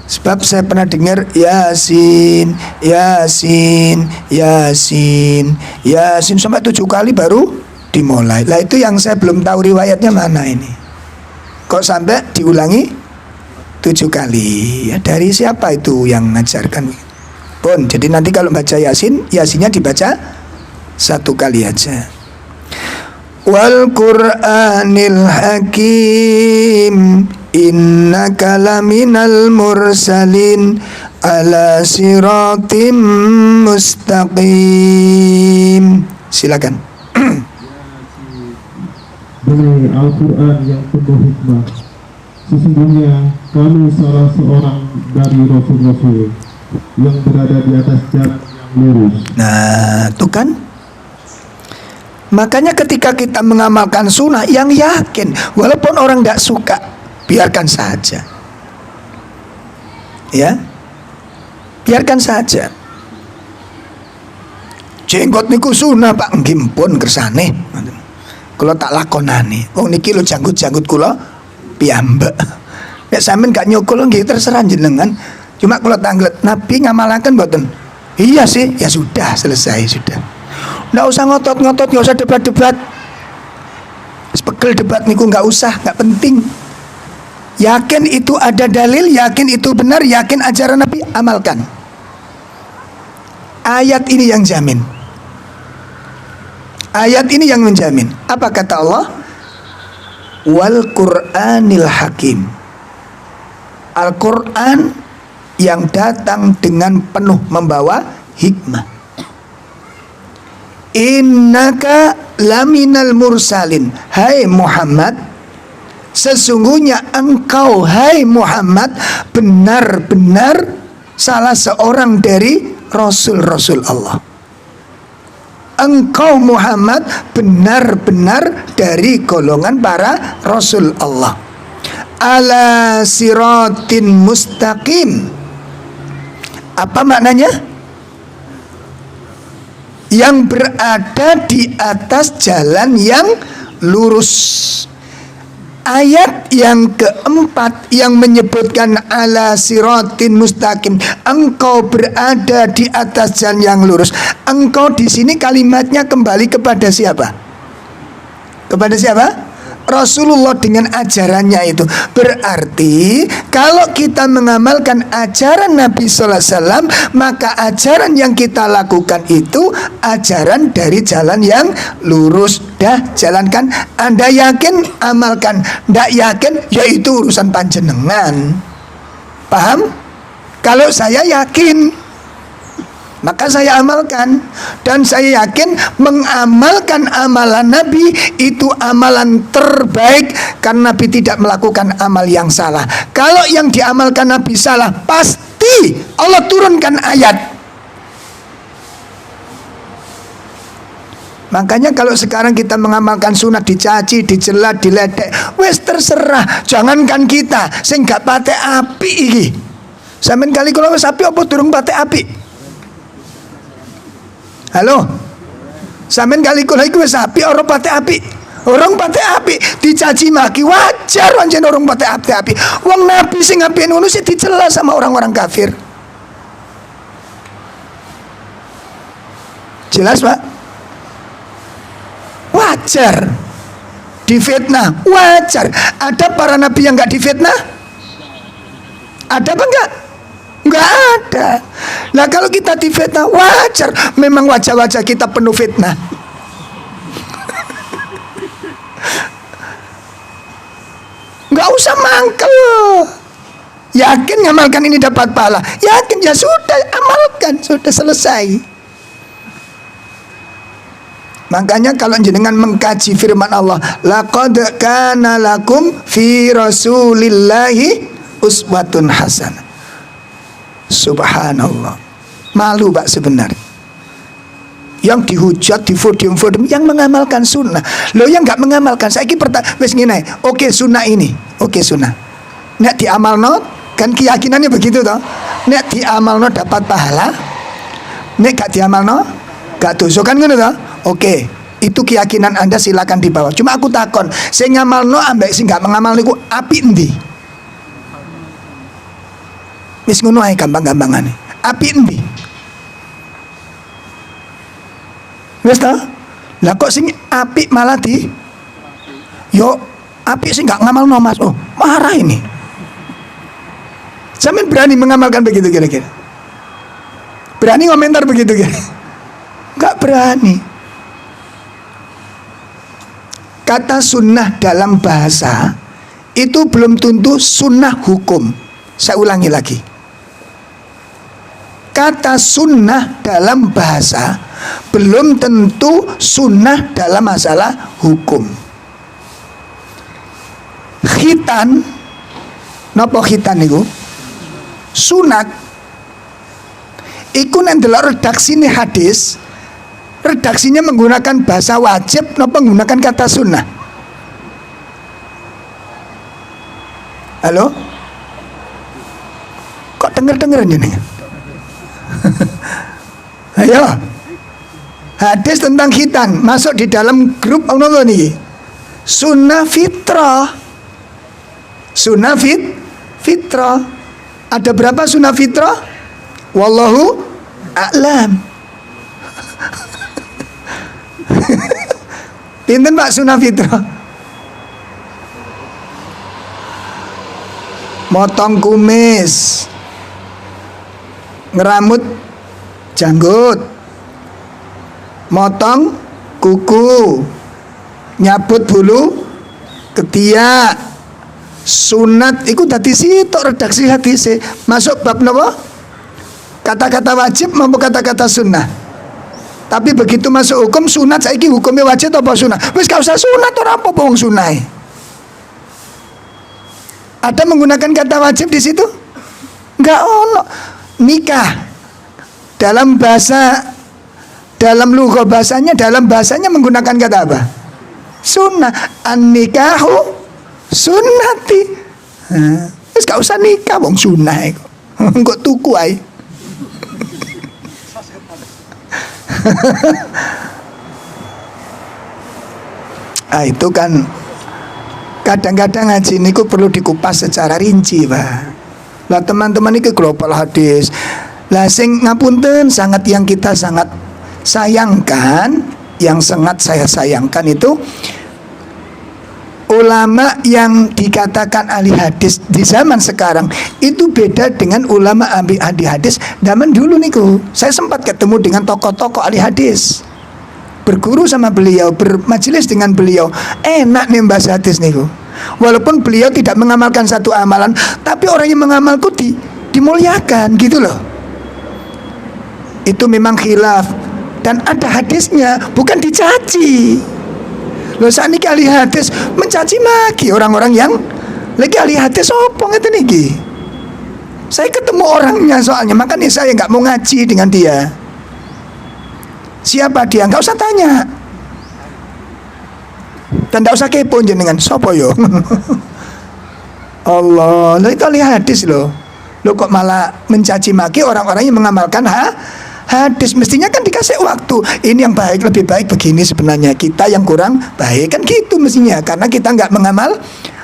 Sebab saya pernah dengar Yasin, Yasin, Yasin, Yasin sampai 7 kali baru dimulai. Lah itu yang saya belum tahu riwayatnya mana ini. Kok sampai diulangi 7 kali? Ya, dari siapa itu yang ngajarkan? Pun, jadi nanti kalau baca Yasin, Yasinnya dibaca 1 kali aja. Wal Qur'anil Hakim, innaka laminal mursalin ala siratim mustaqim. Silakan. Demi Al-Quran yang penuh hikmah, sesungguhnya kami salah seorang dari Rasul-Rasul yang berada di atas jalan yang lurus. Nah, itu kan. Makanya ketika kita mengamalkan sunnah yang yakin, walaupun orang gak suka, biarkan saja. Ya, biarkan saja. Jenggot niku sunnah Pak, nggih pun kersane. Kula tak lakonane. Wong niki lho janggut-janggut kula piyambak. Nek sampean gak nyokol nggih terserah jenengan. Cuma kula tanglet Nabi ngamalaken mboten. Iya sih, ya sudah, selesai sudah. Nggak usah ngotot-ngotot, nggak usah debat-debat. Sepegel debat niku nggak usah, nggak penting. Yakin itu ada dalil, yakin itu benar, yakin ajaran Nabi, amalkan. Ayat ini yang jamin. Ayat ini yang menjamin. Apa kata Allah? Wal Qur'anil Hakim. Al-Quran yang datang dengan penuh membawa hikmah. Innaka laminal mursalin. Hai Muhammad, sesungguhnya engkau hai Muhammad benar-benar salah seorang dari Rasul-Rasul Allah. Engkau Muhammad benar-benar dari golongan para Rasul Allah. Ala siratin mustaqim. Apa maknanya? yang berada di atas jalan yang lurus. Ayat yang keempat yang menyebutkan ala siratin mustaqim, engkau berada di atas jalan yang lurus. Engkau di sini kalimatnya kembali kepada siapa? Kepada siapa? Rasulullah dengan ajarannya itu. Berarti kalau kita mengamalkan ajaran Nabi sallallahu alaihi wasallam, maka ajaran yang kita lakukan itu ajaran dari jalan yang lurus. Dah jalankan. Anda yakin, amalkan. Ndak yakin, yaitu urusan panjenengan. Paham? Kalau saya yakin, maka saya amalkan. Dan saya yakin mengamalkan amalan Nabi itu amalan terbaik, karena Nabi tidak melakukan amal yang salah. Kalau yang diamalkan Nabi salah, pasti Allah turunkan ayat. Makanya kalau sekarang kita mengamalkan sunat dicaci, dicela, diledek, wes terserah. Jangankan kita sing gak patek api iki. Sampeyan kali kula wis api apa durung patek api? Halo, sampean kali kula iku wis api ora patek api? Orang patek api, dicaci maki wajar pancen orang patek api. Wong Nabi sing api ngono sih dicela sama orang-orang kafir. Jelas, Pak? Wajar. Difitnah, wajar. Ada para nabi yang enggak difitnah? Ada apa enggak? Enggak ada. Nah kalau kita difitnah, wajar. Memang wajah-wajah kita penuh fitnah. Enggak usah mangkel. Yakin ngamalkan ini dapat pahala? Yakin, ya sudah, amalkan, sudah selesai. Makanya kalau jenengan mengkaji firman Allah, laqad kana lakum fi rasulillahi uswatun hasanah. Subhanallah. Malu Pak sebenarnya. Yang dihujat di podium-podium yang mengamalkan sunnah. Lo yang nggak mengamalkan, saya kira wes ngene. Oke sunnah ini, oke sunnah. Nek diamalno kan keyakinannya begitu toh. Nek diamalno dapat pahala. Nek gak diamalno gak dosa kan ngono toh. Oke, itu keyakinan Anda, silakan dibawa. Cuma aku takon, saya ngamalno ambek sing gak mengamal niku api endi? Wis ngono ae gampang-gampangane. Api endi? Wis ta? Lah kok sing api malah di yo api sing gak ngamalno Mas. Oh, marah ini. Sampeyan berani mengamalkan begitu kira-kira? Berani komentar begitu kira? Gak berani. Kata sunnah dalam bahasa itu belum tentu sunnah hukum. Saya ulangi lagi. Kata sunnah dalam bahasa belum tentu sunnah dalam masalah hukum. Khitan, napa khitan niku? Sunat. Iku nek ndelok redaksine hadis, redaksinya menggunakan bahasa wajib napa menggunakan kata sunnah? Halo? Kok denger-denger ini? Ayo. Hadis tentang khitan masuk di dalam grup apa nih? Sunnah fitrah. Sunnah fitrah. Ada berapa sunnah fitrah? Wallahu a'lam. Pinten Pak sunnah fitrah? Motong kumis, ngeramut janggut, motong kuku, nyabut bulu ketiak. Sunat iku dadi sitok redaksi hadis. Masuk bab napa? Kata-kata wajib maupun kata-kata sunnah. Tapi begitu masuk hukum sunat, saiki hukumnya wajib apa sunnah? Wis gak usah sunat, ora apa-apa wong sunah. Ada menggunakan kata wajib di situ? Enggak ono. Nikah dalam bahasa, dalam lugha bahasanya, dalam bahasanya menggunakan kata apa? Sunnah. An-nikahu sunnati. Wis gak usah nikah wong sunah iku. Engko tuku ae. Ah, itu kan kadang-kadang ngaji niku perlu dikupas secara rinci, Pak. Lah teman-teman iki global hadis. Lah sing ngapunten sangat yang kita sangat sayangkan, yang sangat saya sayangkan itu ulama yang dikatakan ahli hadis di zaman sekarang itu beda dengan ulama ahli hadis zaman dulu niku. Saya sempat ketemu dengan tokoh-tokoh ahli hadis, berguru sama beliau, bermajelis dengan beliau. Enak nih bahas hadis niku. Walaupun beliau tidak mengamalkan satu amalan, tapi orang yang mengamalku dimuliakan gitu loh. Itu memang khilaf dan ada hadisnya, bukan dicaci. Loh saat ini ahli hadis mencaci maki orang-orang yang lagi ahli hadis opo ngeten niki. Saya ketemu orangnya soalnya, makanya saya nggak mau ngaji dengan dia. Siapa dia? Nggak usah tanya. Dan nggak usah kepo jenengan sopo yo. Allah, lo itu ahli hadis loh. Lo kok malah mencaci maki orang-orang yang mengamalkan hadis. Mestinya kan dikasih waktu. Ini yang baik, lebih baik begini sebenarnya. Kita yang kurang baik kan gitu mestinya. Karena kita nggak mengamal.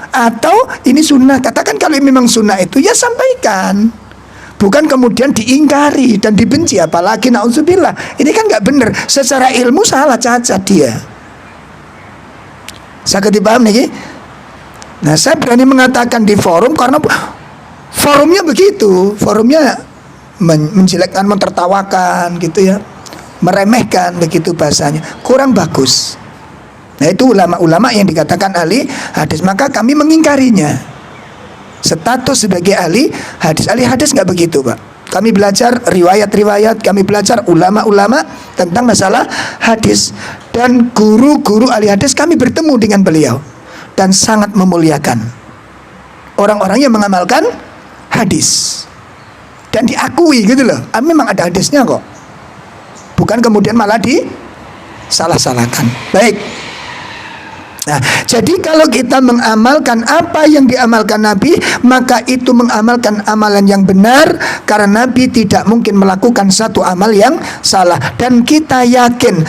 Atau ini sunnah. Katakan kalau memang sunnah itu ya sampaikan. Bukan kemudian diingkari dan dibenci. Apalagi na'udzubillah. Ini kan nggak benar. Secara ilmu salah, cacat dia. Saya dipaham nih. Nah saya berani mengatakan di forum karena forumnya begitu. Forumnya menjelekkan, mentertawakan gitu ya, meremehkan begitu bahasanya, kurang bagus. Nah itu ulama-ulama yang dikatakan ahli hadis, maka kami mengingkarinya. Status sebagai ahli hadis nggak begitu, Pak. Kami belajar riwayat-riwayat, kami belajar ulama-ulama tentang masalah hadis, dan guru-guru ahli hadis kami bertemu dengan beliau dan sangat memuliakan orang-orang yang mengamalkan hadis. Dan diakui gitu loh, memang ada hadisnya kok. Bukan kemudian malah disalah-salahkan. Baik. Nah, jadi kalau kita mengamalkan apa yang diamalkan Nabi, maka itu mengamalkan amalan yang benar, karena Nabi tidak mungkin melakukan satu amal yang salah. Dan kita yakin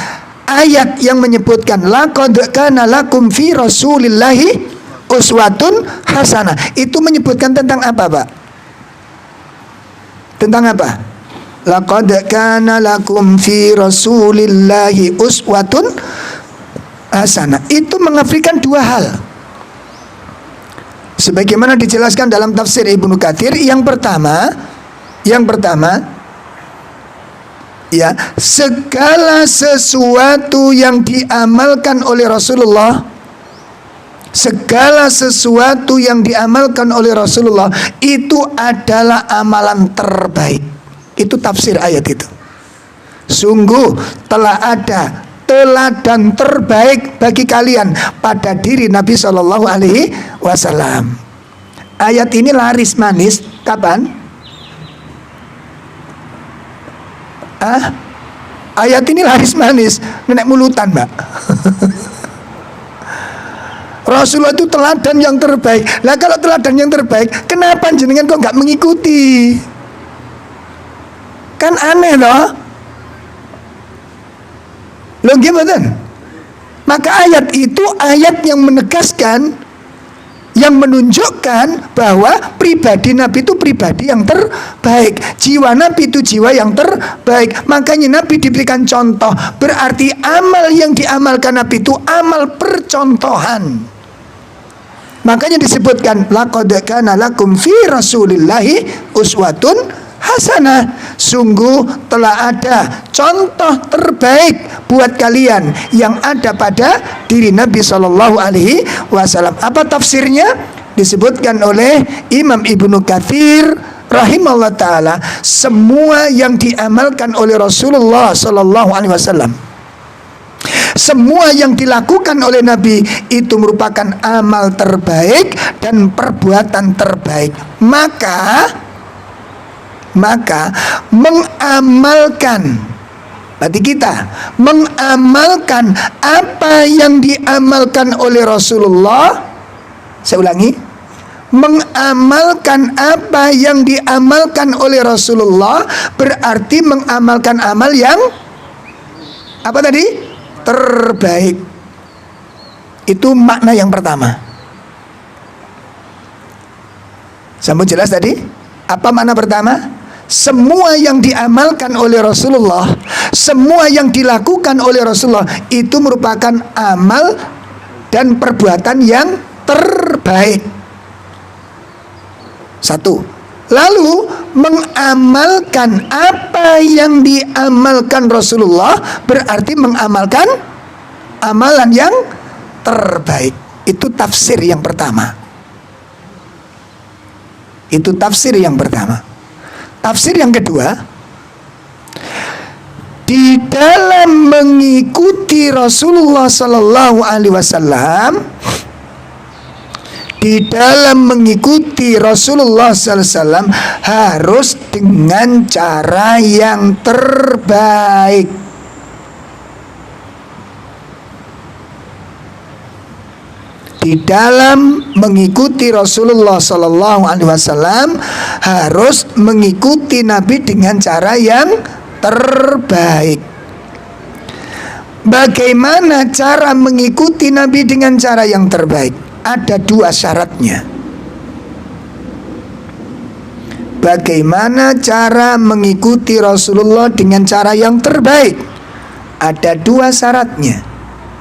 ayat yang menyebutkan laqad kana lakum fi rasulillahi uswatun hasanah itu menyebutkan tentang apa, Pak? Tentang apa? Laqad kana lakum fi rasulillahi uswatun hasanah. Itu mengafikan dua hal. Sebagaimana dijelaskan dalam tafsir Ibnu Katsir, yang pertama ya, segala sesuatu yang diamalkan oleh Rasulullah, segala sesuatu yang diamalkan oleh Rasulullah itu adalah amalan terbaik. Itu tafsir ayat itu. Sungguh telah ada teladan terbaik bagi kalian pada diri Nabi Shallallahu Alaihi Wasallam. Ayat ini laris manis kapan? Ayat ini laris manis nenek mulutan, Mbak. Rasulullah itu teladan yang terbaik. Lah kalau teladan yang terbaik, kenapa jenengan kok nggak mengikuti? Kan aneh loh. Loh gimana? Maka ayat itu ayat yang menegaskan, yang menunjukkan bahwa pribadi Nabi itu pribadi yang terbaik. Jiwa Nabi itu jiwa yang terbaik. Makanya Nabi diberikan contoh. Berarti amal yang diamalkan Nabi itu amal percontohan. Makanya disebutkan laqad kana lakum fi rasulillahi uswatun hasanah. Sungguh telah ada contoh terbaik buat kalian yang ada pada diri Nabi Shallallahu Alaihi Wasallam. Apa tafsirnya? Disebutkan oleh Imam Ibnu Katsir rahimahullah taala, semua yang diamalkan oleh Rasulullah Shallallahu Alaihi Wasallam, semua yang dilakukan oleh Nabi itu merupakan amal terbaik dan perbuatan terbaik. Maka mengamalkan, berarti kita mengamalkan apa yang diamalkan oleh Rasulullah. Saya ulangi, mengamalkan apa yang diamalkan oleh Rasulullah berarti mengamalkan amal yang Apa tadi? Terbaik. Itu makna yang pertama. Sampun jelas tadi? Apa makna pertama? Semua yang diamalkan oleh Rasulullah, semua yang dilakukan oleh Rasulullah itu merupakan amal dan perbuatan yang terbaik. Satu. Lalu mengamalkan apa yang diamalkan Rasulullah berarti mengamalkan amalan yang terbaik. Itu tafsir yang pertama. Itu tafsir yang pertama. Tafsir yang kedua, di dalam mengikuti Rasulullah Sallallahu Alaihi Wasallam, di dalam mengikuti Rasulullah Sallallahu Alaihi Wasallam harus dengan cara yang terbaik. Di dalam mengikuti Rasulullah Sallallahu Alaihi Wasallam harus mengikuti Nabi dengan cara yang terbaik. Bagaimana cara mengikuti Nabi dengan cara yang terbaik? Ada dua syaratnya. Bagaimana cara mengikuti Rasulullah dengan cara yang terbaik? Ada dua syaratnya.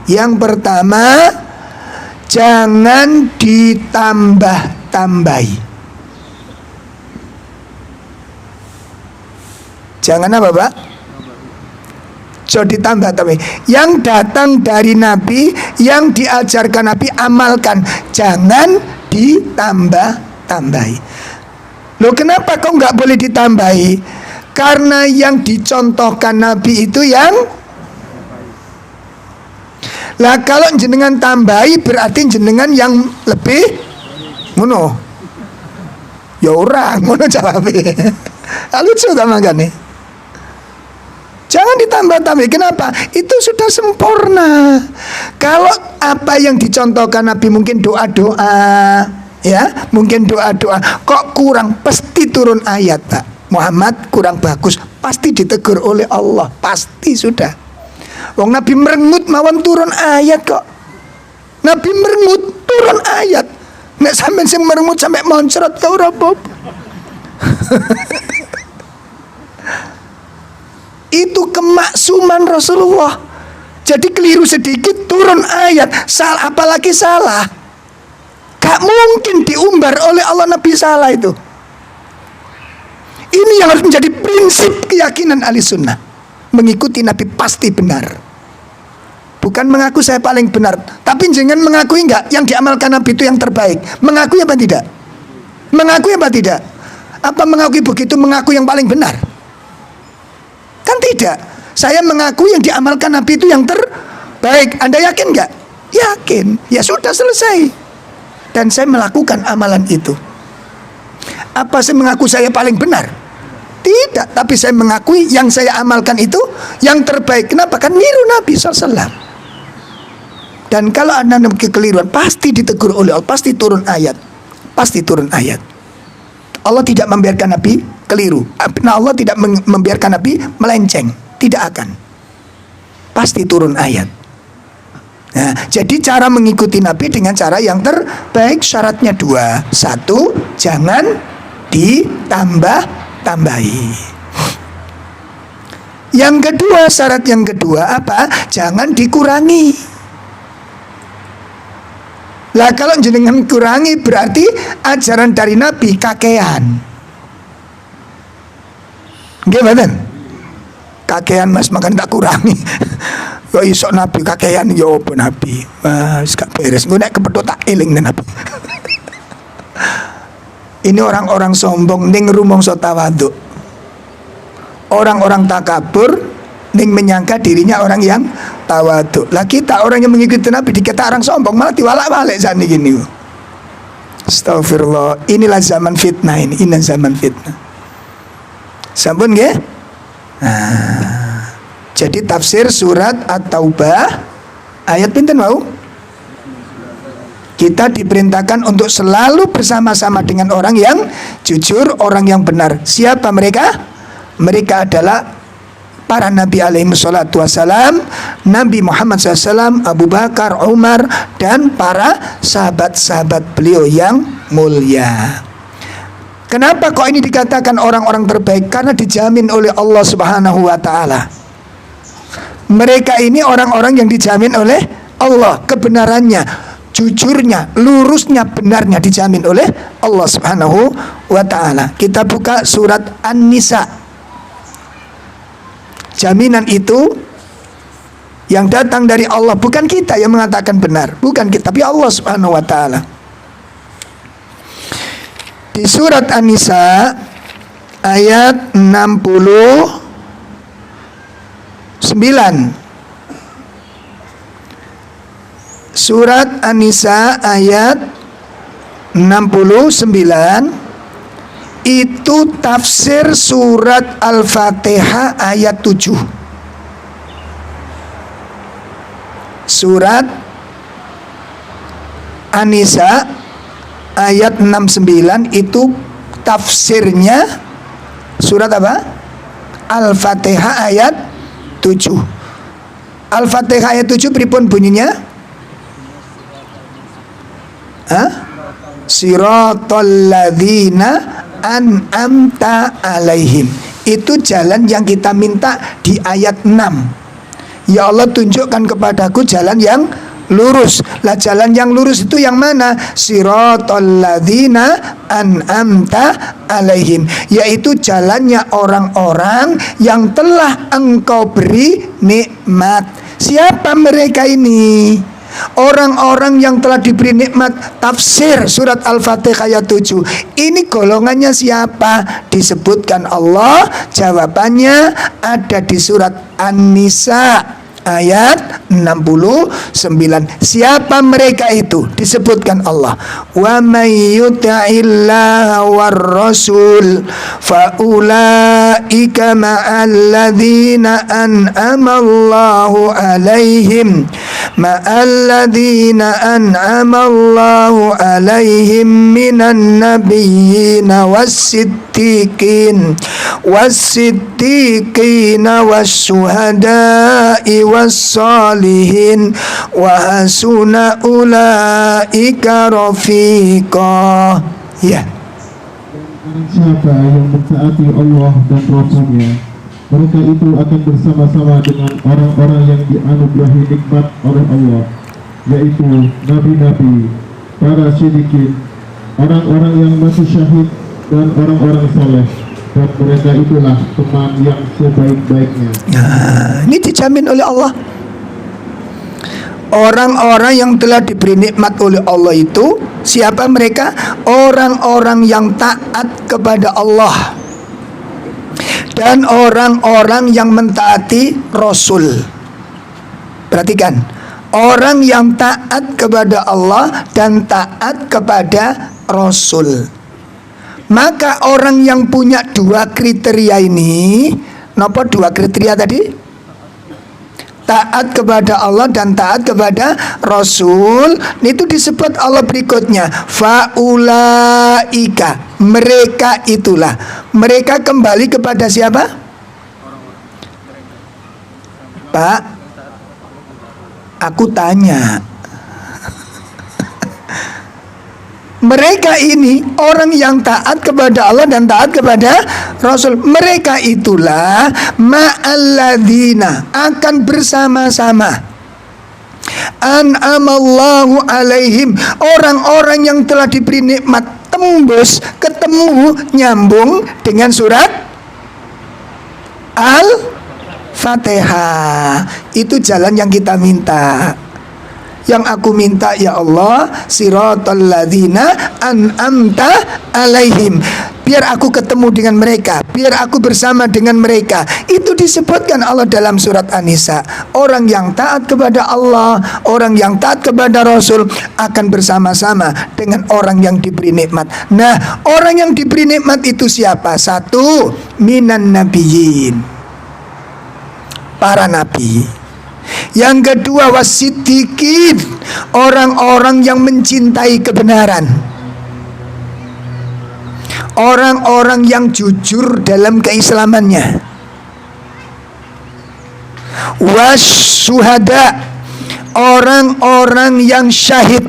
Yang pertama, jangan ditambah-tambahi. Jangan apa, Pak? Jangan ditambah-tambahi. Yang datang dari Nabi, yang diajarkan Nabi, amalkan. Jangan ditambah-tambahi. Loh, kenapa kok nggak boleh ditambahi? Karena yang dicontohkan Nabi itu yang lah, kalau jenengan tambahi berarti jenengan yang lebih ngono. Ya ora ngono jawabnya. Lucu ta mangkane. Jangan ditambah-tambah. Kenapa? Itu sudah sempurna. Kalau apa yang dicontohkan Nabi mungkin doa-doa, ya, mungkin doa-doa, kok kurang, pasti turun ayat, Pak. Muhammad kurang bagus, pasti ditegur oleh Allah, pasti sudah. Wong Nabi merengut mawon turun ayat kok. Nabi merengut turun ayat. Nek sampean sing merengut sampai moncrot ya ora apa-apa. Itu kemaksuman Rasulullah. Jadi keliru sedikit turun ayat, salah, apalagi salah. Gak mungkin diumbar oleh Allah Nabi salah itu. Ini yang harus menjadi prinsip keyakinan ahli sunnah. Mengikuti Nabi pasti benar. Bukan mengaku saya paling benar, tapi jangan mengakui enggak yang diamalkan Nabi itu yang terbaik. Mengakui apa tidak? Mengakui apa tidak? Apa mengakui begitu mengaku yang paling benar? Kan tidak. Saya mengaku yang diamalkan Nabi itu yang terbaik. Anda yakin enggak? Yakin. Ya sudah, selesai. Dan saya melakukan amalan itu. Apa saya mengaku saya paling benar? Tidak, tapi saya mengakui yang saya amalkan itu yang terbaik. Kenapa? Kan niru Nabi SAW. Dan kalau Anda kekeliruan, pasti ditegur oleh Allah, pasti turun ayat. Pasti turun ayat. Allah tidak membiarkan Nabi keliru. Nah, Allah tidak membiarkan Nabi melenceng. Tidak akan. Pasti turun ayat. Nah, jadi cara mengikuti Nabi dengan cara yang terbaik syaratnya dua. Satu, jangan ditambah-tambahi. Yang kedua, syarat yang kedua apa? Jangan dikurangi. Lah kalau jenengan kurangi berarti ajaran dari Nabi kakean. Gimana? Kakean Mas, makan tak kurangi. Kok iso Nabi kakean yo apa Nabi? Wah, gak beres. Gue nek kepethuk tak eling Nabi. Ini orang-orang sombong ning rumangsa tawadhu. Orang-orang takabur ning menyangka dirinya orang yang tawadhu. Lah kita orang yang mengikuti Nabi dikata orang sombong, malah diwalak-walik saat ini gini. Astagfirullah. Inilah zaman fitnah ini. Inilah zaman fitnah. Sampun nggih? Nah, jadi tafsir surat At-Taubah ayat pinten mau? Kita diperintahkan untuk selalu bersama-sama dengan orang yang jujur, orang yang benar. Siapa mereka? Mereka adalah para nabi alaihi wassalatu wassalam, Nabi Muhammad SAW, Abu Bakar, Umar, dan para sahabat-sahabat beliau yang mulia. Kenapa kok ini dikatakan orang-orang terbaik? Karena dijamin oleh Allah Subhanahu wa taala. Mereka ini orang-orang yang dijamin oleh Allah, kebenarannya, jujurnya, lurusnya, benarnya dijamin oleh Allah Subhanahu wa taala. Kita buka surat An-Nisa. Jaminan itu yang datang dari Allah, bukan kita yang mengatakan benar, bukan kita, tapi Allah Subhanahu wa taala. Di surat An-Nisa ayat 69. Surat An-Nisa ayat 69 itu tafsir surat Al-Fatihah ayat 7. Surat An-Nisa ayat 69 itu tafsirnya surat apa? Al-Fatihah ayat 7. Al-Fatihah ayat 7 pripun bunyinya? Siratal ladzina an'amta alaihim. Itu jalan yang kita minta di ayat 6. Ya Allah, tunjukkan kepadaku jalan yang lurus. Lah jalan yang lurus itu yang mana? Siratal ladzina an'amta alaihim, yaitu jalannya orang-orang yang telah engkau beri nikmat. Siapa mereka ini? Orang-orang yang telah diberi nikmat. Tafsir surat Al-Fatihah ayat 7. Ini golongannya siapa? Disebutkan Allah. Jawabannya ada di surat An-Nisa ayat 69. Siapa mereka itu? Disebutkan Allah. Wa may yuti'illaha war rasul fa ulaika ma'al ladzina an'ama Allahu alaihim minan nabiyyin was-siddiqin was-syuhada'i was-salihin wa hasuna ulaika rafiqa. Ya. Siapa yang mentaati Allah dan Rasul-Nya, mereka itu akan bersama-sama dengan orang-orang yang dianugerahi nikmat oleh Allah, yaitu nabi-nabi, para siddiqin, orang-orang yang mati syahid, dan orang-orang saleh. Dan mereka itulah teman yang sebaik-baiknya. Nah, ini dijamin oleh Allah. Orang-orang yang telah diberi nikmat oleh Allah itu siapa mereka? Orang-orang yang taat kepada Allah dan orang-orang yang mentaati Rasul. Perhatikan, orang yang taat kepada Allah dan taat kepada Rasul. Maka orang yang punya dua kriteria ini, napa dua kriteria tadi? Taat kepada Allah dan taat kepada Rasul. Itu disebut Allah berikutnya, faulaika, mereka itulah. Mereka kembali kepada siapa? Pak, aku tanya. Mereka ini orang yang taat kepada Allah dan taat kepada Rasul. Mereka itulah ma'alladzina, akan bersama-sama, an'amallahu alaihim, orang-orang yang telah diberi nikmat. Tembus, ketemu, nyambung dengan surat Al-Fatihah. Itu jalan yang kita minta. Yang aku minta, ya Allah, siratal ladzina an'amta alaihim, biar aku ketemu dengan mereka, biar aku bersama dengan mereka. Itu disebutkan Allah dalam surat An-Nisa. Orang yang taat kepada Allah, orang yang taat kepada Rasul akan bersama-sama dengan orang yang diberi nikmat. Nah, orang yang diberi nikmat itu siapa? Satu, minan nabiyyin, para nabi. Yang kedua, wasiddiqin, orang-orang yang mencintai kebenaran, orang-orang yang jujur dalam keislamannya. wasyuhada, orang-orang yang syahid,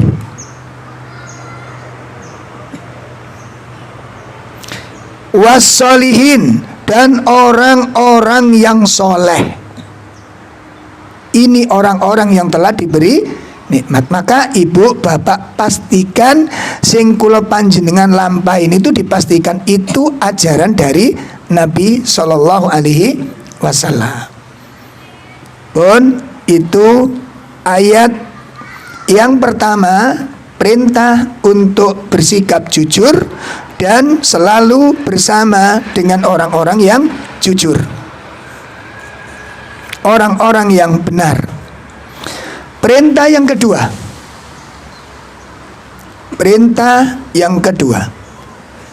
wassolihin, dan orang-orang yang soleh. Ini orang-orang yang telah diberi nikmat. Maka ibu bapak pastikan sing kula panjenengan lampahin itu dipastikan itu ajaran dari Nabi Shallallahu Alaihi Wasallam. Pun itu ayat yang pertama, perintah untuk bersikap jujur dan selalu bersama dengan orang-orang yang jujur, orang-orang yang benar. Perintah yang kedua, perintah yang kedua,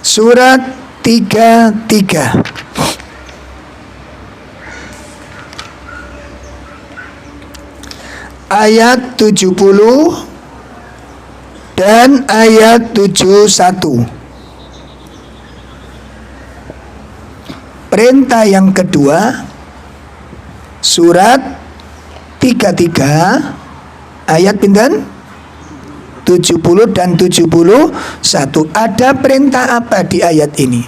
surat 33 ayat 70 dan ayat 71. Perintah yang kedua, surat 33 ayat pinten 70 dan 71. Ada perintah apa di ayat ini?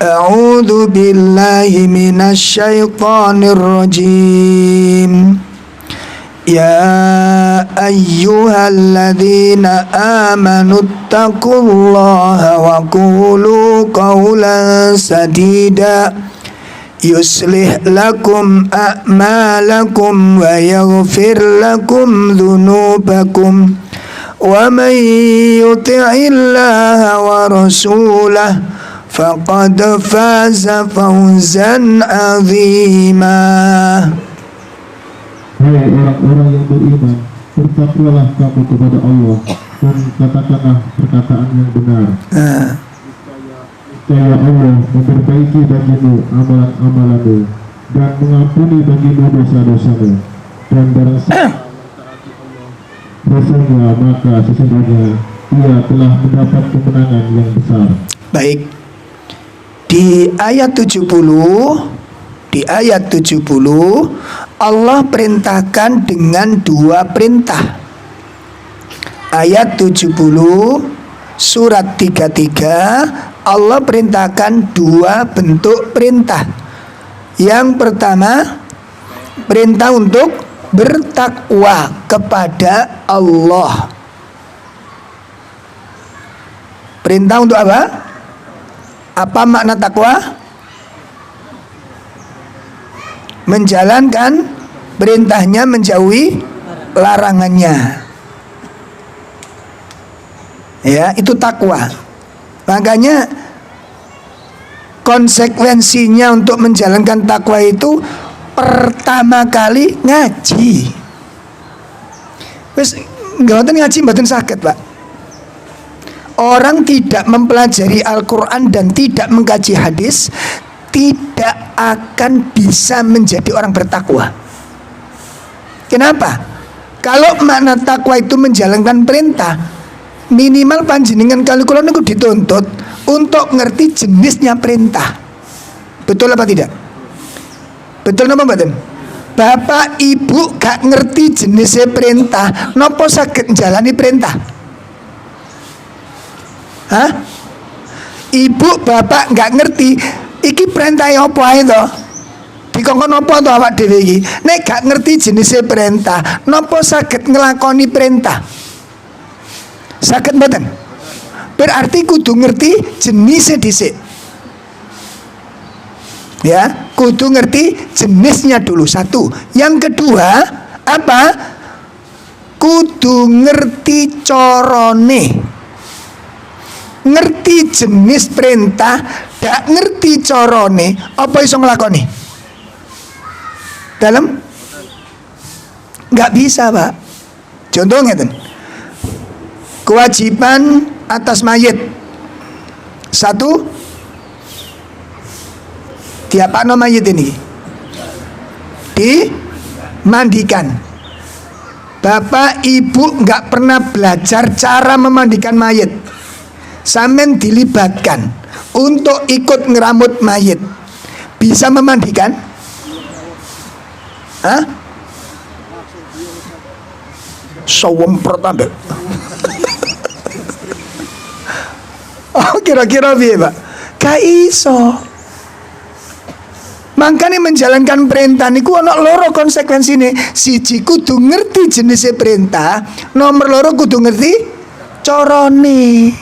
A'udzu billahi minasyaitonir rajim. Ya ayyuhalladzina amanu taqullaha wa qulu qawlan sadida yuslih lakum a'malakum wa yaghfir lakum dhunubakum wa man yuti'illaha wa rasulahu faqad faza fawzan 'azima. Hai orang-orang yang beriman, bertakwalah kamu kepada Allah dan katakanlah perkataan yang benar. Niscaya Allah memperbaiki bagimu amalan-amalanmu dan mengampuni bagimu dosa-dosamu. Dan barang siapa mentaati Allah Rasulnya, maka sesungguhnya ia telah mendapat kemenangan yang besar. Baik. Di ayat 70, Allah perintahkan dengan dua perintah. Ayat 70 surat 33 Allah perintahkan dua bentuk perintah. Yang pertama, perintah untuk bertakwa kepada Allah. Perintah untuk apa? Apa makna takwa? Menjalankan perintahnya, menjauhi larangannya. Ya, itu takwa. Makanya konsekuensinya untuk menjalankan takwa itu pertama kali ngaji. Wis mboten ngaji mboten saged, Pak. Orang tidak mempelajari Al-Qur'an dan tidak mengkaji hadis tidak akan bisa menjadi orang bertakwa. Kenapa? Kalau makna takwa itu menjalankan perintah, minimal panjenengan kali kula niku dituntut untuk ngerti jenisnya perintah. Betul apa tidak? Betul napa mboten? Bapak ibu gak ngerti jenisnya perintah, napa saged njalani perintah? Hah? Ibu bapak gak ngerti iki perintah apa ae to? Dikongkon apa to awak dhewe iki? Nek gak ngerti jenisnya perintah, napa saged nglakoni perintah? Saged mboten? Berarti kudu ngerti jenisnya dhisik. Ya, kudu ngerti jenisnya dulu, satu. Yang kedua, apa? Kudu ngerti carane. Ngerti jenis perintah, gak ngerti carane, apa iso nglakoni? Dalam gak bisa, Pak. Contoh ngeten. Kewajiban atas mayit. Satu, diapakno mayit ini? Dimandikan. Bapak ibu gak pernah belajar cara memandikan mayit. Sampeyan dilibatkan untuk ikut ngeramut mayit. bisa memandikan? Hah? Sewemprot ambek. Oh, kira-kira piye, Pak? Gak iso. Makanya menjalankan perintah niku ana loro konsekuensine. Siji kudu ngerti jenisnya perintah, nomor loro kudu ngerti carane.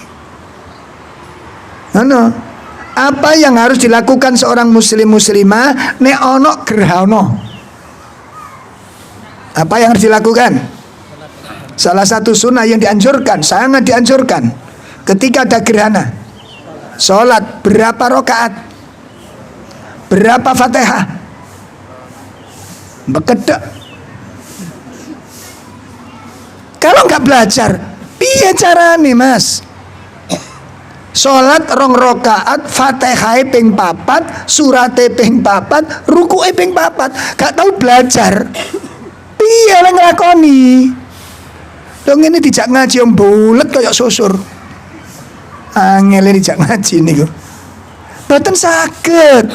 Ngono. Apa yang harus dilakukan seorang muslim muslimah nek ana gerhana? Apa yang harus dilakukan? Salah satu sunnah yang dianjurkan, sangat dianjurkan, ketika ada gerhana, sholat berapa rakaat, berapa fatihah, bekedek. Kalau nggak belajar, piye carane mas? Sholat rong rakaat, fatihah ping papat, surate ping papat, rukuke ping papat, gak tahu belajar, piye lah nglakoni? Dong ini dijak ngaji yang bulet kayak susur. Angel ini dijak ngaji niku. Boten saged.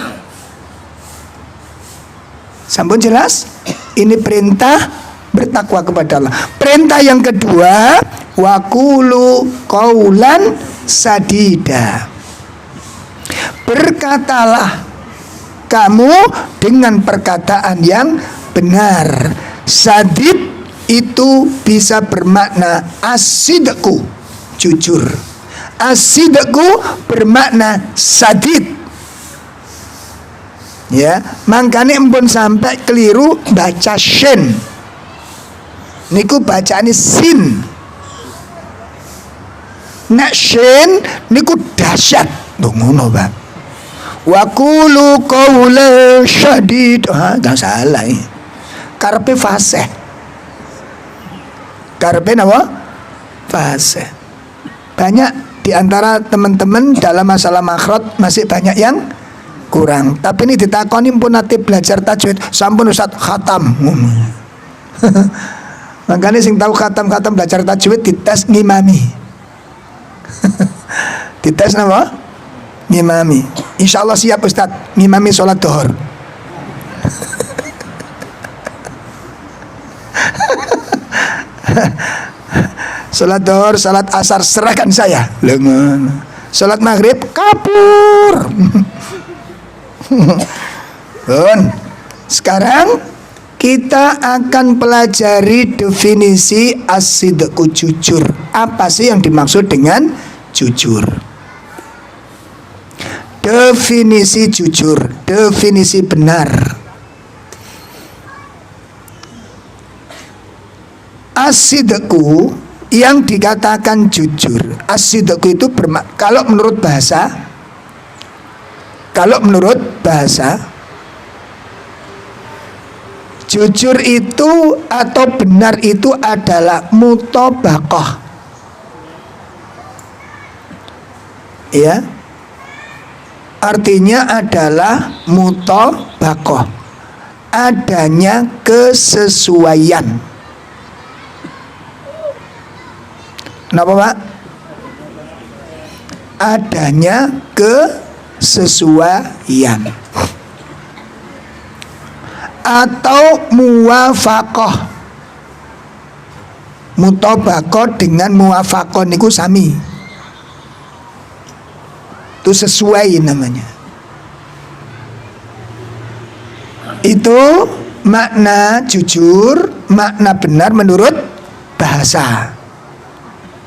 Sampun jelas? Ini perintah bertakwa kepada Allah. Perintah yang kedua, waqulu qaulan sadida. Berkatalah kamu dengan perkataan yang benar. Sadid itu bisa bermakna asidku, jujur. Asidku bermakna sadid. Ya, makanya empun sampai keliru baca shin. Niku bacaane sin. Nek shin niku dahsyat. Ngono, Pak. Wa qulu qawlan syadid. Gak salah. Karepe fasih. Karepe napa? Fase. Banyak di antara teman-teman dalam masalah makhraj masih banyak yang kurang. Tapi ini ditakoni pun nanti belajar tajwid, sampun Ustaz khatam. Makanya sing tahu khatam belajar tajwid dites ngimami. Dites napa? Ngimami. Insyaallah siap Ustaz ngimami sholat dhuhur. Salat dhuhur, salat asar serahkan saya. Lengan. Salat maghrib kabur. Bon. Sekarang kita akan pelajari definisi as-sidqu, jujur. Apa sih yang dimaksud dengan jujur? Definisi jujur, definisi benar. As-sidqu yang dikatakan jujur. As-sidqu itu kalau menurut bahasa jujur itu atau benar itu adalah mutabaqah. Ya. Artinya adalah mutabaqah. Adanya kesesuaian. Kenapa, Pak? Adanya kesesuaian atau muwafaqah. Mutabaqah dengan muwafaqah niku sami. Itu sesuai namanya. Itu makna jujur, makna benar menurut bahasa.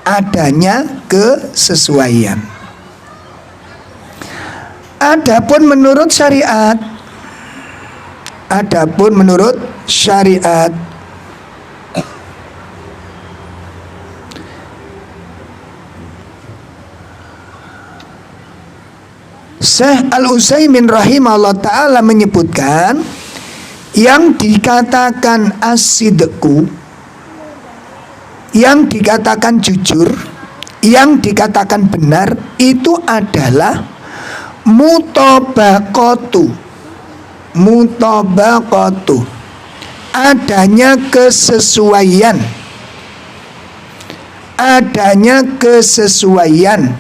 Adanya kesesuaian. Adapun menurut syariat, Syekh Al-Utsaimin rahimahullah ta'ala menyebutkan yang dikatakan as-sidqu, yang dikatakan jujur, yang dikatakan benar itu adalah mutabaqatu. Mutabaqatu, adanya kesesuaian. Adanya kesesuaian.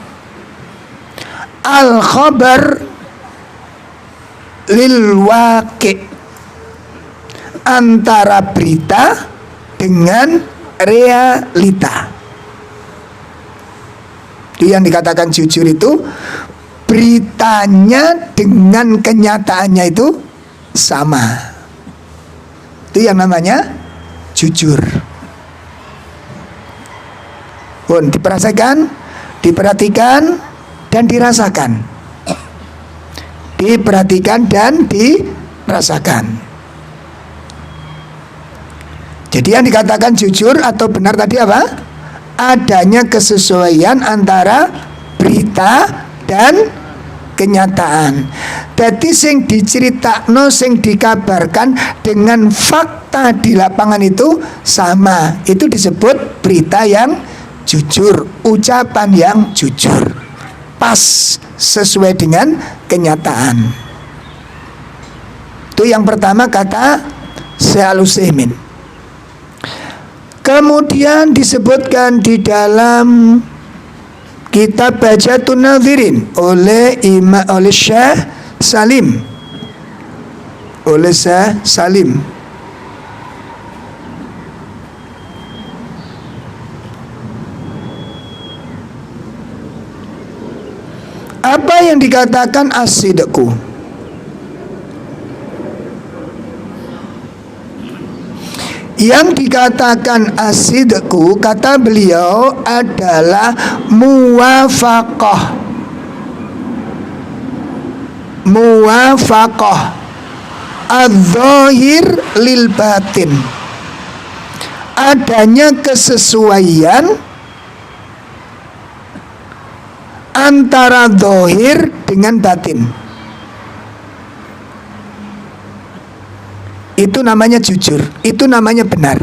Al-khabar lil waqi, antara berita dengan realita. Itu yang dikatakan jujur, itu beritanya dengan kenyataannya itu sama. Itu yang namanya jujur. Pun diperhatikan dan dirasakan. Diperhatikan dan dirasakan. Jadi yang dikatakan jujur atau benar tadi apa? Adanya kesesuaian antara berita dan kenyataan. Jadi sing diceritakno, sing dikabarkan dengan fakta di lapangan itu sama. Itu disebut berita yang jujur, ucapan yang jujur, pas, sesuai dengan kenyataan. Itu yang pertama kata Syekh Al-Utsaimin. Kemudian disebutkan di dalam kitab Bahjatun Nadhirin oleh Syekh Salim. Oleh Syekh Salim. Apa yang dikatakan as-sidqu? Yang dikatakan as-sidqu, kata beliau, adalah muwafaqah. Muwafaqah adz-dzahir lil batin. Adanya kesesuaian antara zahir dengan batin. Itu namanya jujur, itu namanya benar.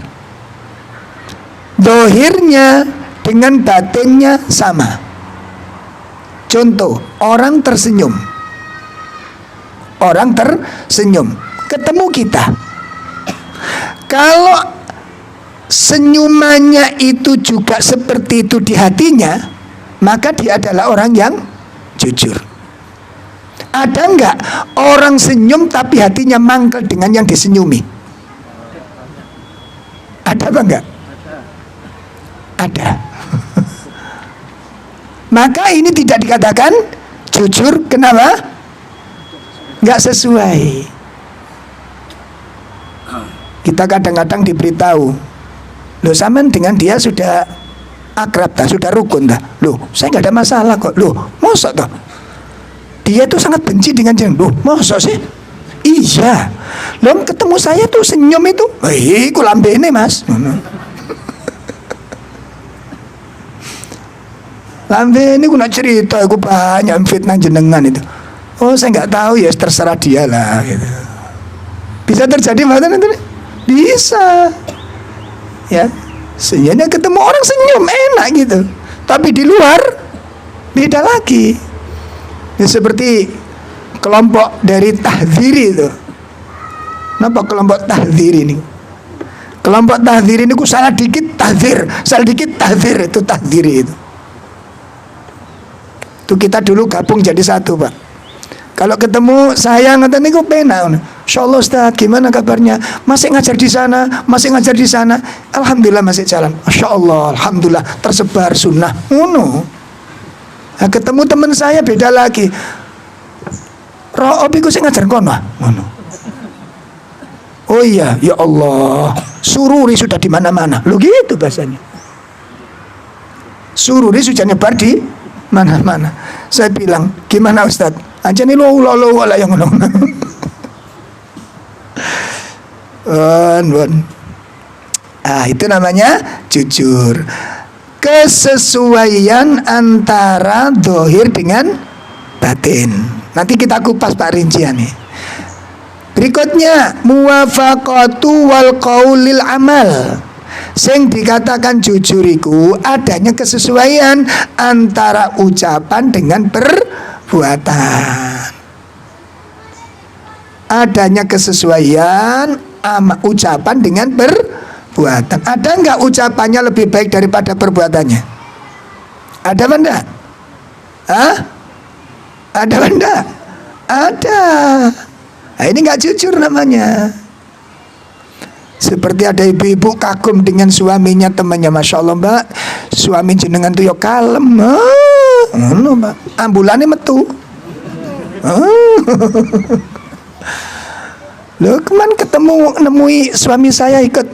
Zahirnya dengan batinnya sama. Contoh, orang tersenyum. Orang tersenyum, ketemu kita. Kalau senyumannya itu juga seperti itu di hatinya, maka dia adalah orang yang jujur. Ada enggak orang senyum tapi hatinya mangkel dengan yang disenyumi? Ada apa enggak? Ada. Maka ini tidak dikatakan jujur. Kenapa? Enggak sesuai. Kita kadang-kadang diberitahu, loh sampean dengan dia sudah akrab dah, sudah rukun dah. Loh, saya enggak ada masalah kok. Loh, masa toh? Dia tuh sangat benci dengan jangan. Loh, masa sih? Iya. Loh, ketemu saya tuh senyum itu. Iku lambene, Mas. Lambene ku nak cerita, aku banyak fitnah jenengan itu. Oh, saya nggak tahu ya, terserah dia lah gitu. Bisa terjadi macam itu? Bisa. Ya. Senyumnya ketemu orang senyum enak gitu. Tapi di luar beda lagi. Ya, seperti kelompok dari Tahdhiri itu. Kenapa kelompok Tahdhiri ini? Kelompok Tahdhiri ini ku salah dikit tahdzir, salah dikit tahdzir, itu Tahdhiri itu. Itu kita dulu gabung jadi satu, Pak. Kalau ketemu saya ngatain niku penak. Insyaallah Ustaz, gimana kabarnya? Masih ngajar di sana, masih ngajar di sana. Alhamdulillah masih jalan. Masyaallah, alhamdulillah tersebar sunnah. Ngono. Nah, ketemu teman saya beda lagi. Ro'ob iku sing ngajar kono. Ngono. Oh iya, ya Allah. Sururi sudah di mana-mana. Lo gitu bahasanya. Sururi sudah nyebar di mana-mana. Saya bilang, gimana Ustaz? Aja nih lo lah yang ngono. Itu namanya jujur. Kesesuaian antara zahir dengan batin. Nanti kita kupas Pak rinciannya. Berikutnya muwafaqatu wal qaulil amal. Sing dikatakan jujur iku adanya kesesuaian antara ucapan dengan perbuatan. Adanya kesesuaian ucapan dengan perbuatan. Ada enggak ucapannya lebih baik daripada perbuatannya? Ada apa enggak? Hah? Ada apa enggak? Ada. Nah, ini nggak jujur namanya. Seperti ada ibu-ibu kagum dengan suaminya, temannya, Masya Allah mbak, suami jenengan tuh ya kalem, mbak, ambulannya metu. Loh, kemarin ketemu nemui suami saya ikut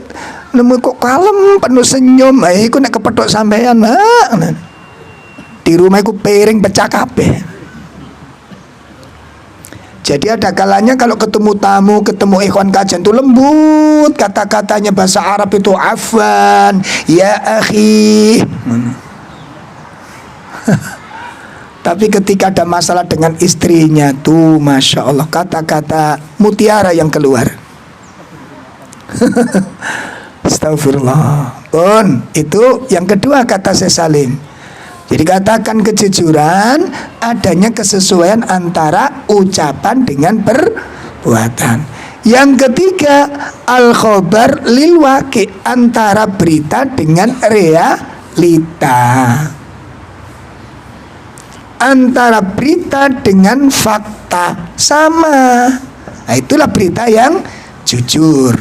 nemu kok kalem, penuh senyum. Aku nak kepethuk sampean, mbak. Di rumah aku piring pecah kabeh. Jadi ada kalanya kalau ketemu tamu, ketemu ikhwan kajian itu lembut kata-katanya, bahasa Arab itu afwan, ya akhi. Tapi ketika ada masalah dengan istrinya tuh, Masya Allah, kata-kata mutiara yang keluar. Astagfirullah. Pun itu yang kedua kata saya Salim. Jadi katakan kejujuran, adanya kesesuaian antara ucapan dengan perbuatan. Yang ketiga, al-khobar lil waqi, antara berita dengan realita, antara berita dengan fakta sama. Nah, itulah berita yang jujur.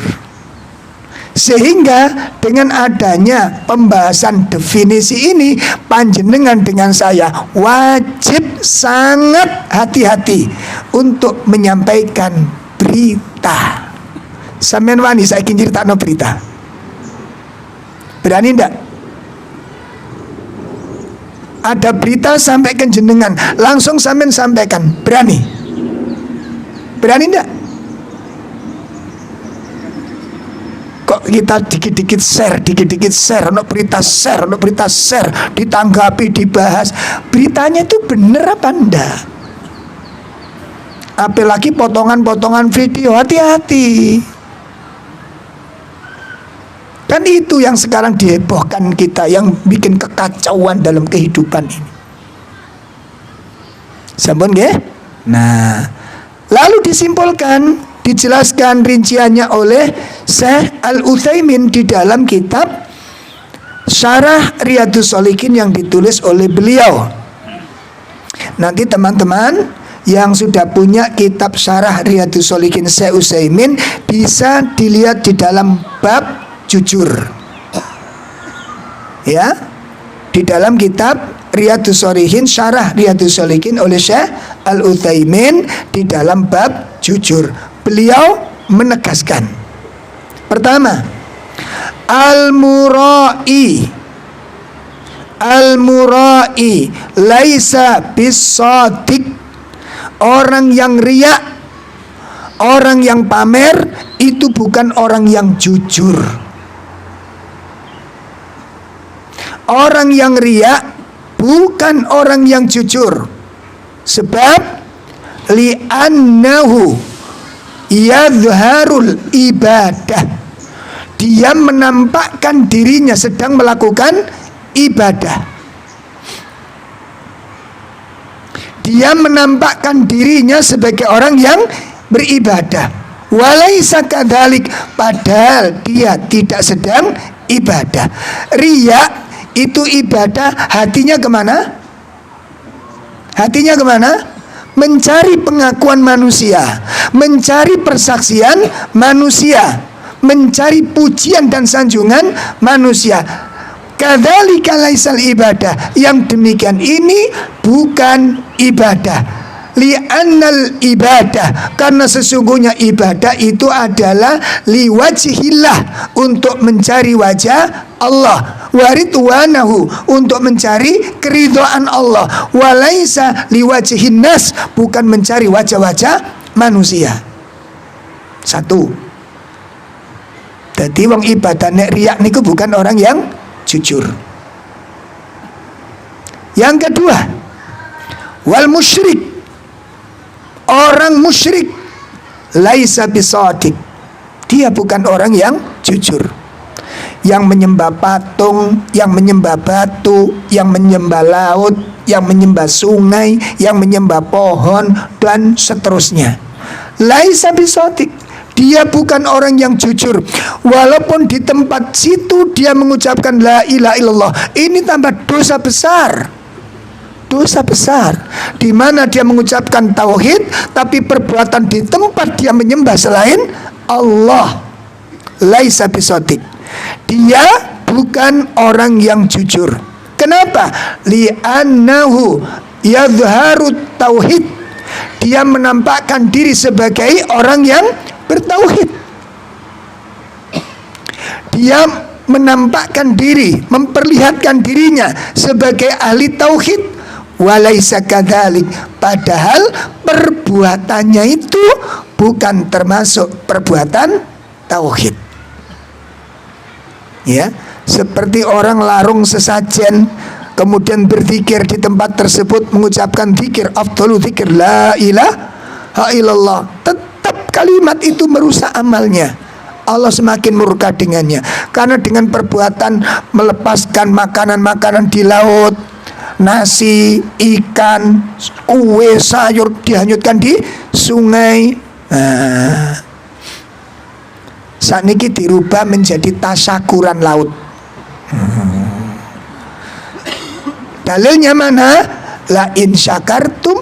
Sehingga dengan adanya pembahasan definisi ini, panjenengan dengan saya wajib sangat hati-hati untuk menyampaikan berita. Sampeyan wani saiki nyritakno berita? Berani ndak? Ada berita sampaikan jenengan, langsung sampeyan sampaikan. Berani? Berani ndak? Kok kita dikit-dikit share, ono berita share, ditanggapi, dibahas. Beritanya itu bener apa enggak? Apalagi potongan-potongan video, hati-hati. Kan itu yang sekarang dihebohkan kita, yang bikin kekacauan dalam kehidupan ini. Sampun nggih? Nah, lalu disimpulkan, dijelaskan rinciannya oleh Syekh Al-Utsaimin di dalam kitab Syarah Riyadhus Shalihin yang ditulis oleh beliau. Nanti teman-teman yang sudah punya kitab Syarah Riyadhus Shalihin Syekh Utsaimin bisa dilihat di dalam bab jujur. Ya, di dalam kitab Riyadhus Shalihin, Syarah Riyadhus Shalihin oleh Syekh Al-Utsaimin di dalam bab jujur. Beliau menegaskan, pertama, al-murai laisa bis-shadiq. Orang yang riya, orang yang pamer, itu bukan orang yang jujur. Orang yang riya bukan orang yang jujur. Sebab li'annahu yadharul ibadah, dia menampakkan dirinya sedang melakukan ibadah. Dia menampakkan dirinya sebagai orang yang beribadah. Walaisa kadzalik, padahal dia tidak sedang ibadah. Riya itu ibadah, hatinya kemana? Hatinya kemana? Mencari pengakuan manusia, mencari persaksian manusia, mencari pujian dan sanjungan manusia. Kadzalika laisal ibadah, yang demikian ini bukan ibadah. Li'annal ibadah, karena sesungguhnya ibadah itu adalah liwajhillah, untuk mencari wajah Allah, waridwanahu, untuk mencari keridhaan Allah, walaisa liwajhin nas, bukan mencari wajah-wajah manusia. Satu, jadi wong ibadah nek riak niku bukan orang yang jujur. Yang kedua, wal musyrik, orang musyrik laisa bisadiq, dia bukan orang yang jujur. Yang menyembah patung, yang menyembah batu, yang menyembah laut, yang menyembah sungai, yang menyembah pohon, dan seterusnya. Laisa bisadiq, dia bukan orang yang jujur. Walaupun di tempat situ dia mengucapkan la ilaha illallah, ini tambah dosa besar. dosa besar, di mana dia mengucapkan tauhid tapi perbuatan di tempat dia menyembah selain Allah. Laisa bisodik, dia bukan orang yang jujur. Kenapa? Li'annahu yadhharu tauhid, dia menampakkan diri sebagai orang yang bertauhid. Dia menampakkan diri, memperlihatkan dirinya sebagai ahli tauhid. Walaisa kadzalik, padahal perbuatannya itu bukan termasuk perbuatan tauhid. Ya, seperti orang larung sesajen kemudian berzikir di tempat tersebut, mengucapkan zikir, afdalu zikir la ilaha illallah, tetap kalimat itu merusak amalnya. Allah semakin murka dengannya, karena dengan perbuatan melepaskan makanan-makanan di laut, nasi, ikan, kue, sayur dihanyutkan di sungai. Saat ini dirubah menjadi tasyakuran laut. Dalilnya mana? La in syakartum,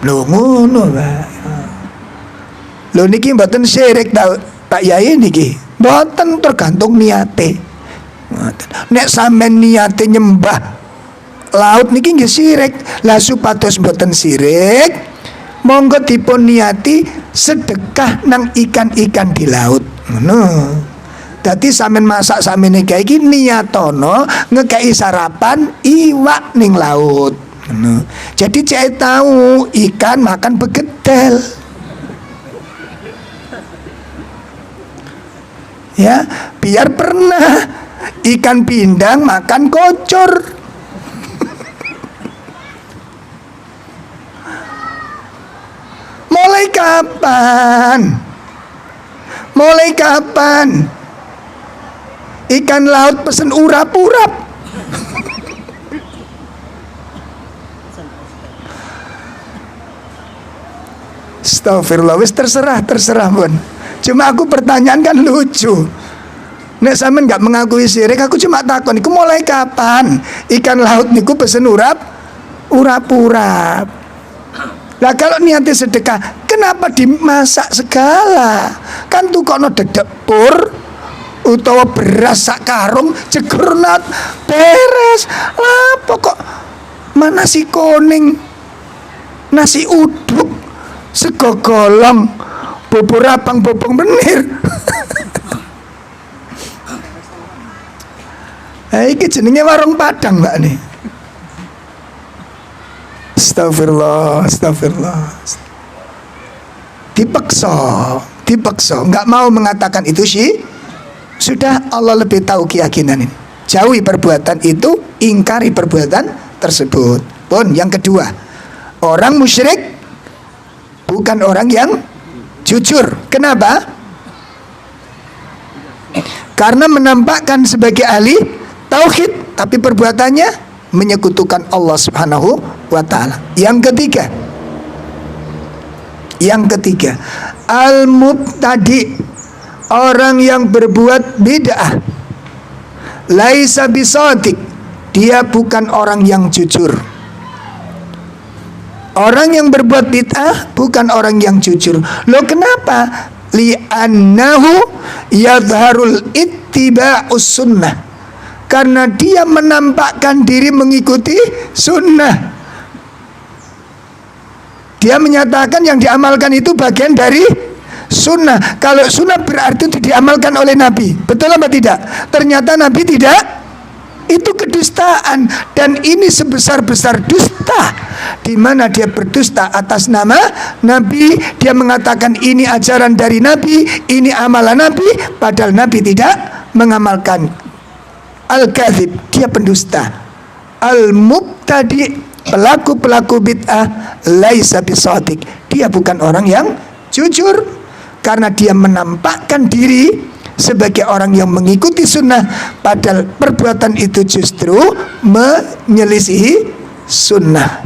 lho ngono lho niki mboten syirik tau Pak Yai niki, mboten tergantung niate. Nek sampean niate nyembah laut niki nggih syirik. Lah supados mboten syirik, monggo dipun niati sedekah nang ikan-ikan di laut. Ngono. Dadi sampean masak samene iki niatono ngekei sarapan iwak ning laut. Ngono. Jadi cek tahu ikan makan begedel. Ya, biar pernah ikan pindang makan kocor. Mulai kapan? Mulai kapan ikan laut pesen urap-urap? Astagfirullah, wis terserah pun. Cuma aku pertanyaan kan lucu. Nek sampean nggak mengakui syirik, aku cuma takon, iku mulai kapan ikan laut niku pesen urap-urap? Lah kalau niatnya sedekah, kenapa dimasak segala? Kan tukokno dedek pur utawa beras sak karung jegurnat beres. Apa kok mana nasi kuning, nasi uduk, sego golong, bubur abang, bubur menir. Iki jenenge warung Padang, Mbak nih. Astagfirullah. Dipaksa, nggak mau mengatakan itu sih. Sudah, Allah lebih tahu keyakinan ini. Jauhi perbuatan itu, ingkari perbuatan tersebut. Pun yang kedua, orang musyrik bukan orang yang jujur. Kenapa? Karena menampakkan sebagai ahli tauhid, tapi perbuatannya menyekutukan Allah Subhanahu wa ta'ala. Yang ketiga, al-mubtadi, orang yang berbuat bid'ah. Laisa bisadiq, dia bukan orang yang jujur. Orang yang berbuat bid'ah bukan orang yang jujur. Loh kenapa? Li'annahu yadharul ittiba'us sunnah, karena dia menampakkan diri mengikuti sunnah. Dia menyatakan yang diamalkan itu bagian dari sunnah. Kalau sunnah berarti itu diamalkan oleh Nabi. Betul apa tidak? Ternyata Nabi tidak. Itu kedustaan, dan ini sebesar-besar dusta, di mana dia berdusta atas nama Nabi. Dia mengatakan ini ajaran dari Nabi, ini amalan Nabi, padahal Nabi tidak mengamalkan. Al-kadzib, dia pendusta. Al-mubtadi, pelaku bid'ah, laisa bisadiq, dia bukan orang yang jujur, karena dia menampakkan diri sebagai orang yang mengikuti sunnah, padahal perbuatan itu justru menyelisihi sunnah.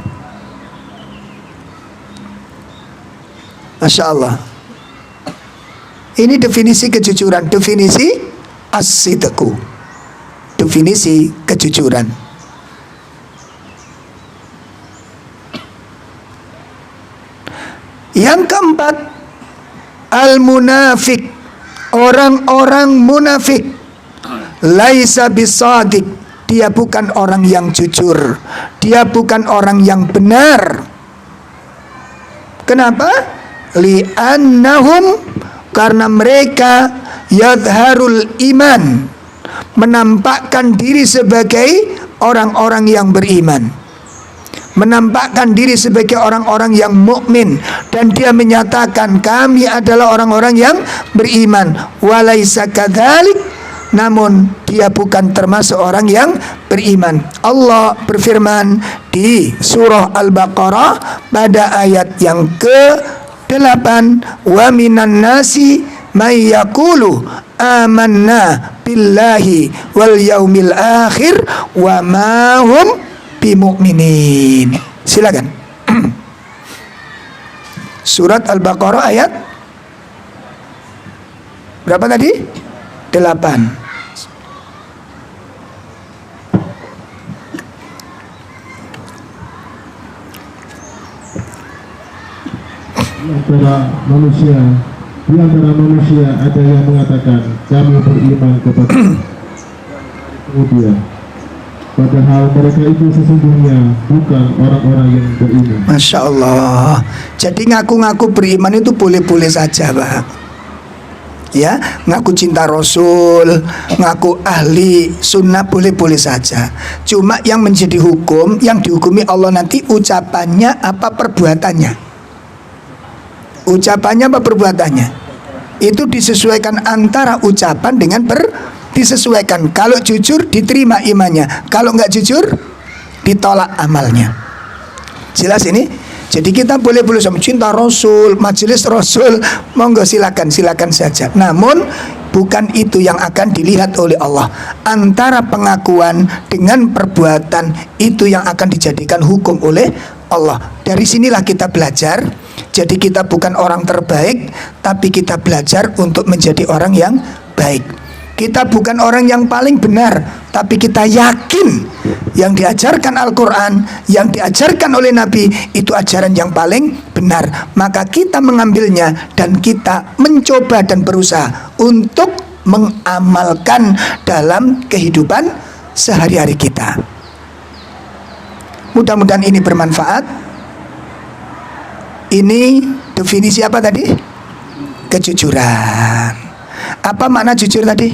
Masya Allah. Ini definisi kejujuran, definisi as-sidqu, definisi kejujuran. Yang keempat, al-munafik, orang-orang munafik. Laisa bisadiq, dia bukan orang yang jujur, dia bukan orang yang benar. Kenapa? Li'annahum, karena mereka yadharul iman, menampakkan diri sebagai orang-orang yang beriman, menampakkan diri sebagai orang-orang yang mukmin, dan dia menyatakan kami adalah orang-orang yang beriman. Walaisa kadzalik, namun dia bukan termasuk orang yang beriman. Allah berfirman di surah Al-Baqarah pada ayat yang ke-8, wa minan nasi may yaqulu amanna billahi wal yaumil akhir wa ma hum bimu'minin. Silakan. Surat Al-Baqarah ayat berapa tadi? 8. Di antara manusia ada yang mengatakan kami beriman kepada kemudian, padahal mereka itu sesungguhnya bukan orang-orang yang beriman. Masya Allah. Jadi ngaku-ngaku beriman itu boleh-boleh saja, Pak. Ya, ngaku cinta Rasul, ngaku ahli sunnah, boleh-boleh saja. Cuma yang menjadi hukum, yang dihukumi Allah nanti ucapannya apa perbuatannya. Ucapannya apa perbuatannya? Itu disesuaikan antara ucapan dengan disesuaikan. Kalau jujur diterima imannya, kalau nggak jujur ditolak amalnya. Jelas ini? Jadi kita boleh-boleh sama cinta Rasul, majelis Rasul, monggo silakan saja. Namun bukan itu yang akan dilihat oleh Allah. Antara pengakuan dengan perbuatan itu yang akan dijadikan hukum oleh Allah. Dari sinilah kita belajar. Jadi kita bukan orang terbaik, tapi kita belajar untuk menjadi orang yang baik. Kita bukan orang yang paling benar, tapi kita yakin yang diajarkan Al-Quran, yang diajarkan oleh Nabi, itu ajaran yang paling benar. Maka kita mengambilnya dan kita mencoba dan berusaha untuk mengamalkan dalam kehidupan sehari-hari kita. Mudah-mudahan ini bermanfaat. Ini definisi apa tadi? Kejujuran. Apa makna jujur tadi?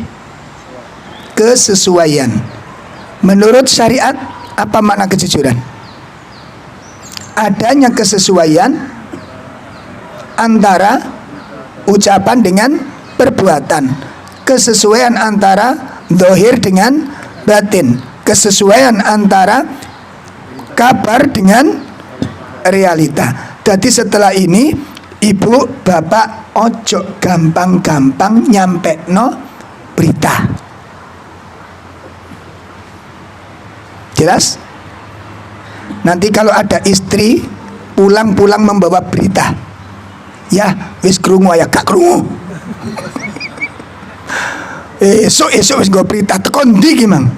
Kesesuaian. Menurut syariat, apa makna kejujuran? Adanya kesesuaian antara ucapan dengan perbuatan, kesesuaian antara zahir dengan batin, kesesuaian antara kabar dengan realita. Jadi setelah ini ibu bapak ojo gampang-gampang nyampe no berita. Jelas? Nanti kalau ada istri pulang-pulang membawa berita, ya wis krungu ya gak krungu. Esok wis nggo berita tekon ndi ki Mang.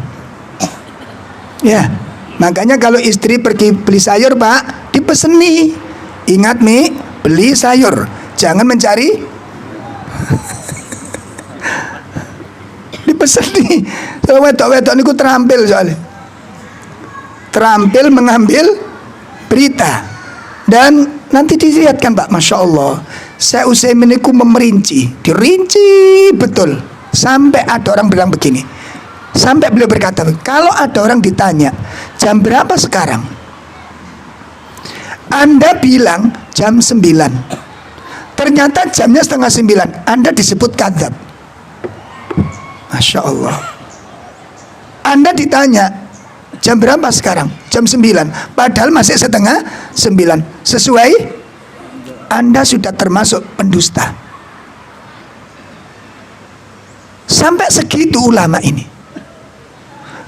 Ya, makanya kalau istri pergi beli sayur Pak, dipeseni. Ingat Mi, beli sayur, jangan mencari. Dipesen nih. So, wedok-wedok niku terampil soalnya. Terampil mengambil berita. Dan nanti dilihatkan Pak, Masya Allah. Saya Utsaimin niku memerinci, dirinci betul. Sampai ada orang bilang begini. Sampai beliau berkata, kalau ada orang ditanya, jam berapa sekarang? Anda bilang jam 9, ternyata jamnya 8:30, Anda disebut kadzab. Masya Allah. Anda ditanya jam berapa sekarang? Jam 9, padahal masih 8:30. Sesuai, Anda sudah termasuk pendusta. Sampai segitu ulama ini,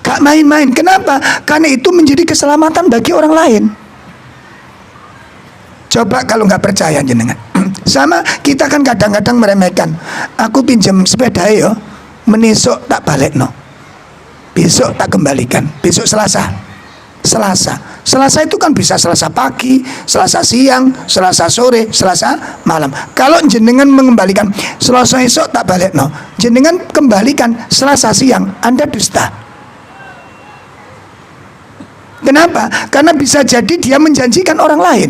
gak main-main. Kenapa? Karena itu menjadi keselamatan bagi orang lain. Coba kalau nggak percaya jenengan. Sama kita kan kadang-kadang meremehkan. Aku pinjam sepeda yo, menisok tak balik no. Besok tak kembalikan. Besok Selasa. Selasa itu kan bisa Selasa pagi, Selasa siang, Selasa sore, Selasa malam. Kalau jenengan mengembalikan Selasa esok tak balik no, jenengan kembalikan Selasa siang, Anda dusta. Kenapa? Karena bisa jadi dia menjanjikan orang lain.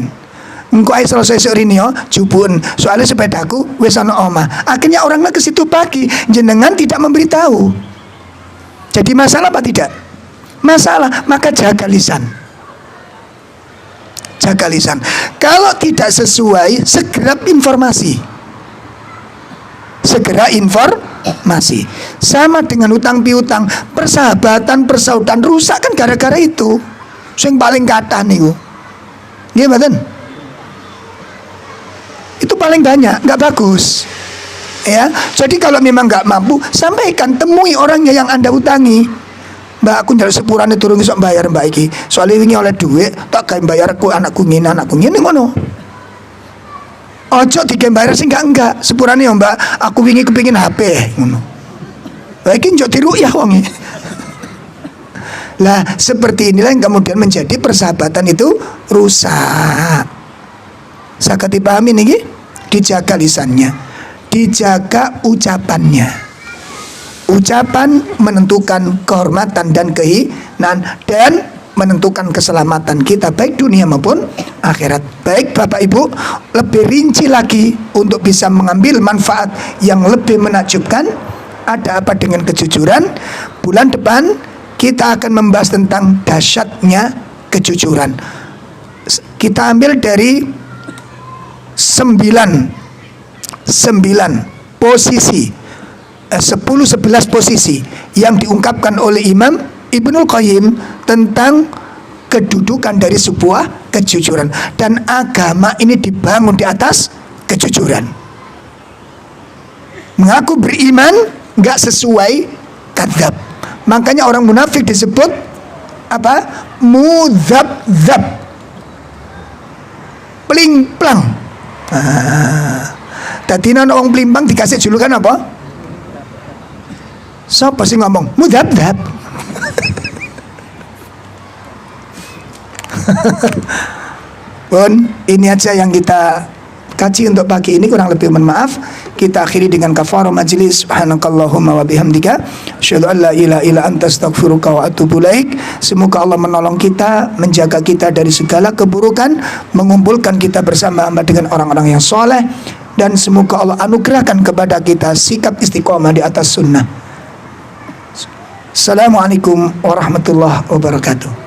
Engko ae Selasa esok rinio jupun, soalnya sepedaku wis ana omah. Akhirnya orangnya ke situ pagi, jenengan tidak memberitahu. Jadi masalah apa tidak? Masalah, maka jaga lisan. Jaga lisan. Kalau tidak sesuai, segera informasi. Segera informasi. Sama dengan utang piutang, persahabatan, persaudaraan rusak kan gara-gara itu. Sing paling kathah niku. Nggih mboten? Itu paling banyak, nggak bagus. Ya, jadi kalau memang nggak mampu, sampaikan, temui orangnya yang Anda utangi. Mbak, aku njaluk sepurane durung iso bayar mbak iki. Soale wingi oleh duit, tak gawe bayarku anakku ngene ngono. Ojo digawe bayar sing enggak. Sepurane ya mbak, aku wingi kepengin HP ngono. Lah iki njok diruyah wong. Lah seperti inilah yang kemudian menjadi persahabatan itu rusak. Saged dipahami niki? Dijaga lisannya, dijaga ucapannya. Ucapan menentukan kehormatan dan kehinaan dan menentukan keselamatan kita baik dunia maupun akhirat. Baik Bapak Ibu, lebih rinci lagi untuk bisa mengambil manfaat yang lebih menakjubkan, ada apa dengan kejujuran? Bulan depan kita akan membahas tentang dahsyatnya kejujuran. Kita ambil dari 9 posisi, 10-11 posisi yang diungkapkan oleh Imam Ibnul Qayyim tentang kedudukan dari sebuah kejujuran. Dan agama ini dibangun di atas kejujuran. Mengaku beriman nggak sesuai, kadzab. Makanya orang munafik disebut apa? Mudzabdzab, pling-plang. Tadi orang pelimpang dikasih julukan apa? Siapa sih ngomong? Mudzabdzab. Pun ini aja yang kita kaji untuk pagi ini, kurang lebih mohon maaf. Kita akhiri dengan kafarah majelis. Subhanakallahumma wa bihamdika asyhadu an la ilaha illa anta astaghfiruka wa atubu ilaik. Semoga Allah menolong kita, menjaga kita dari segala keburukan, mengumpulkan kita bersama dengan orang-orang yang soleh, dan semoga Allah anugerahkan kepada kita sikap istiqomah di atas sunnah. Assalamualaikum warahmatullahi wabarakatuh.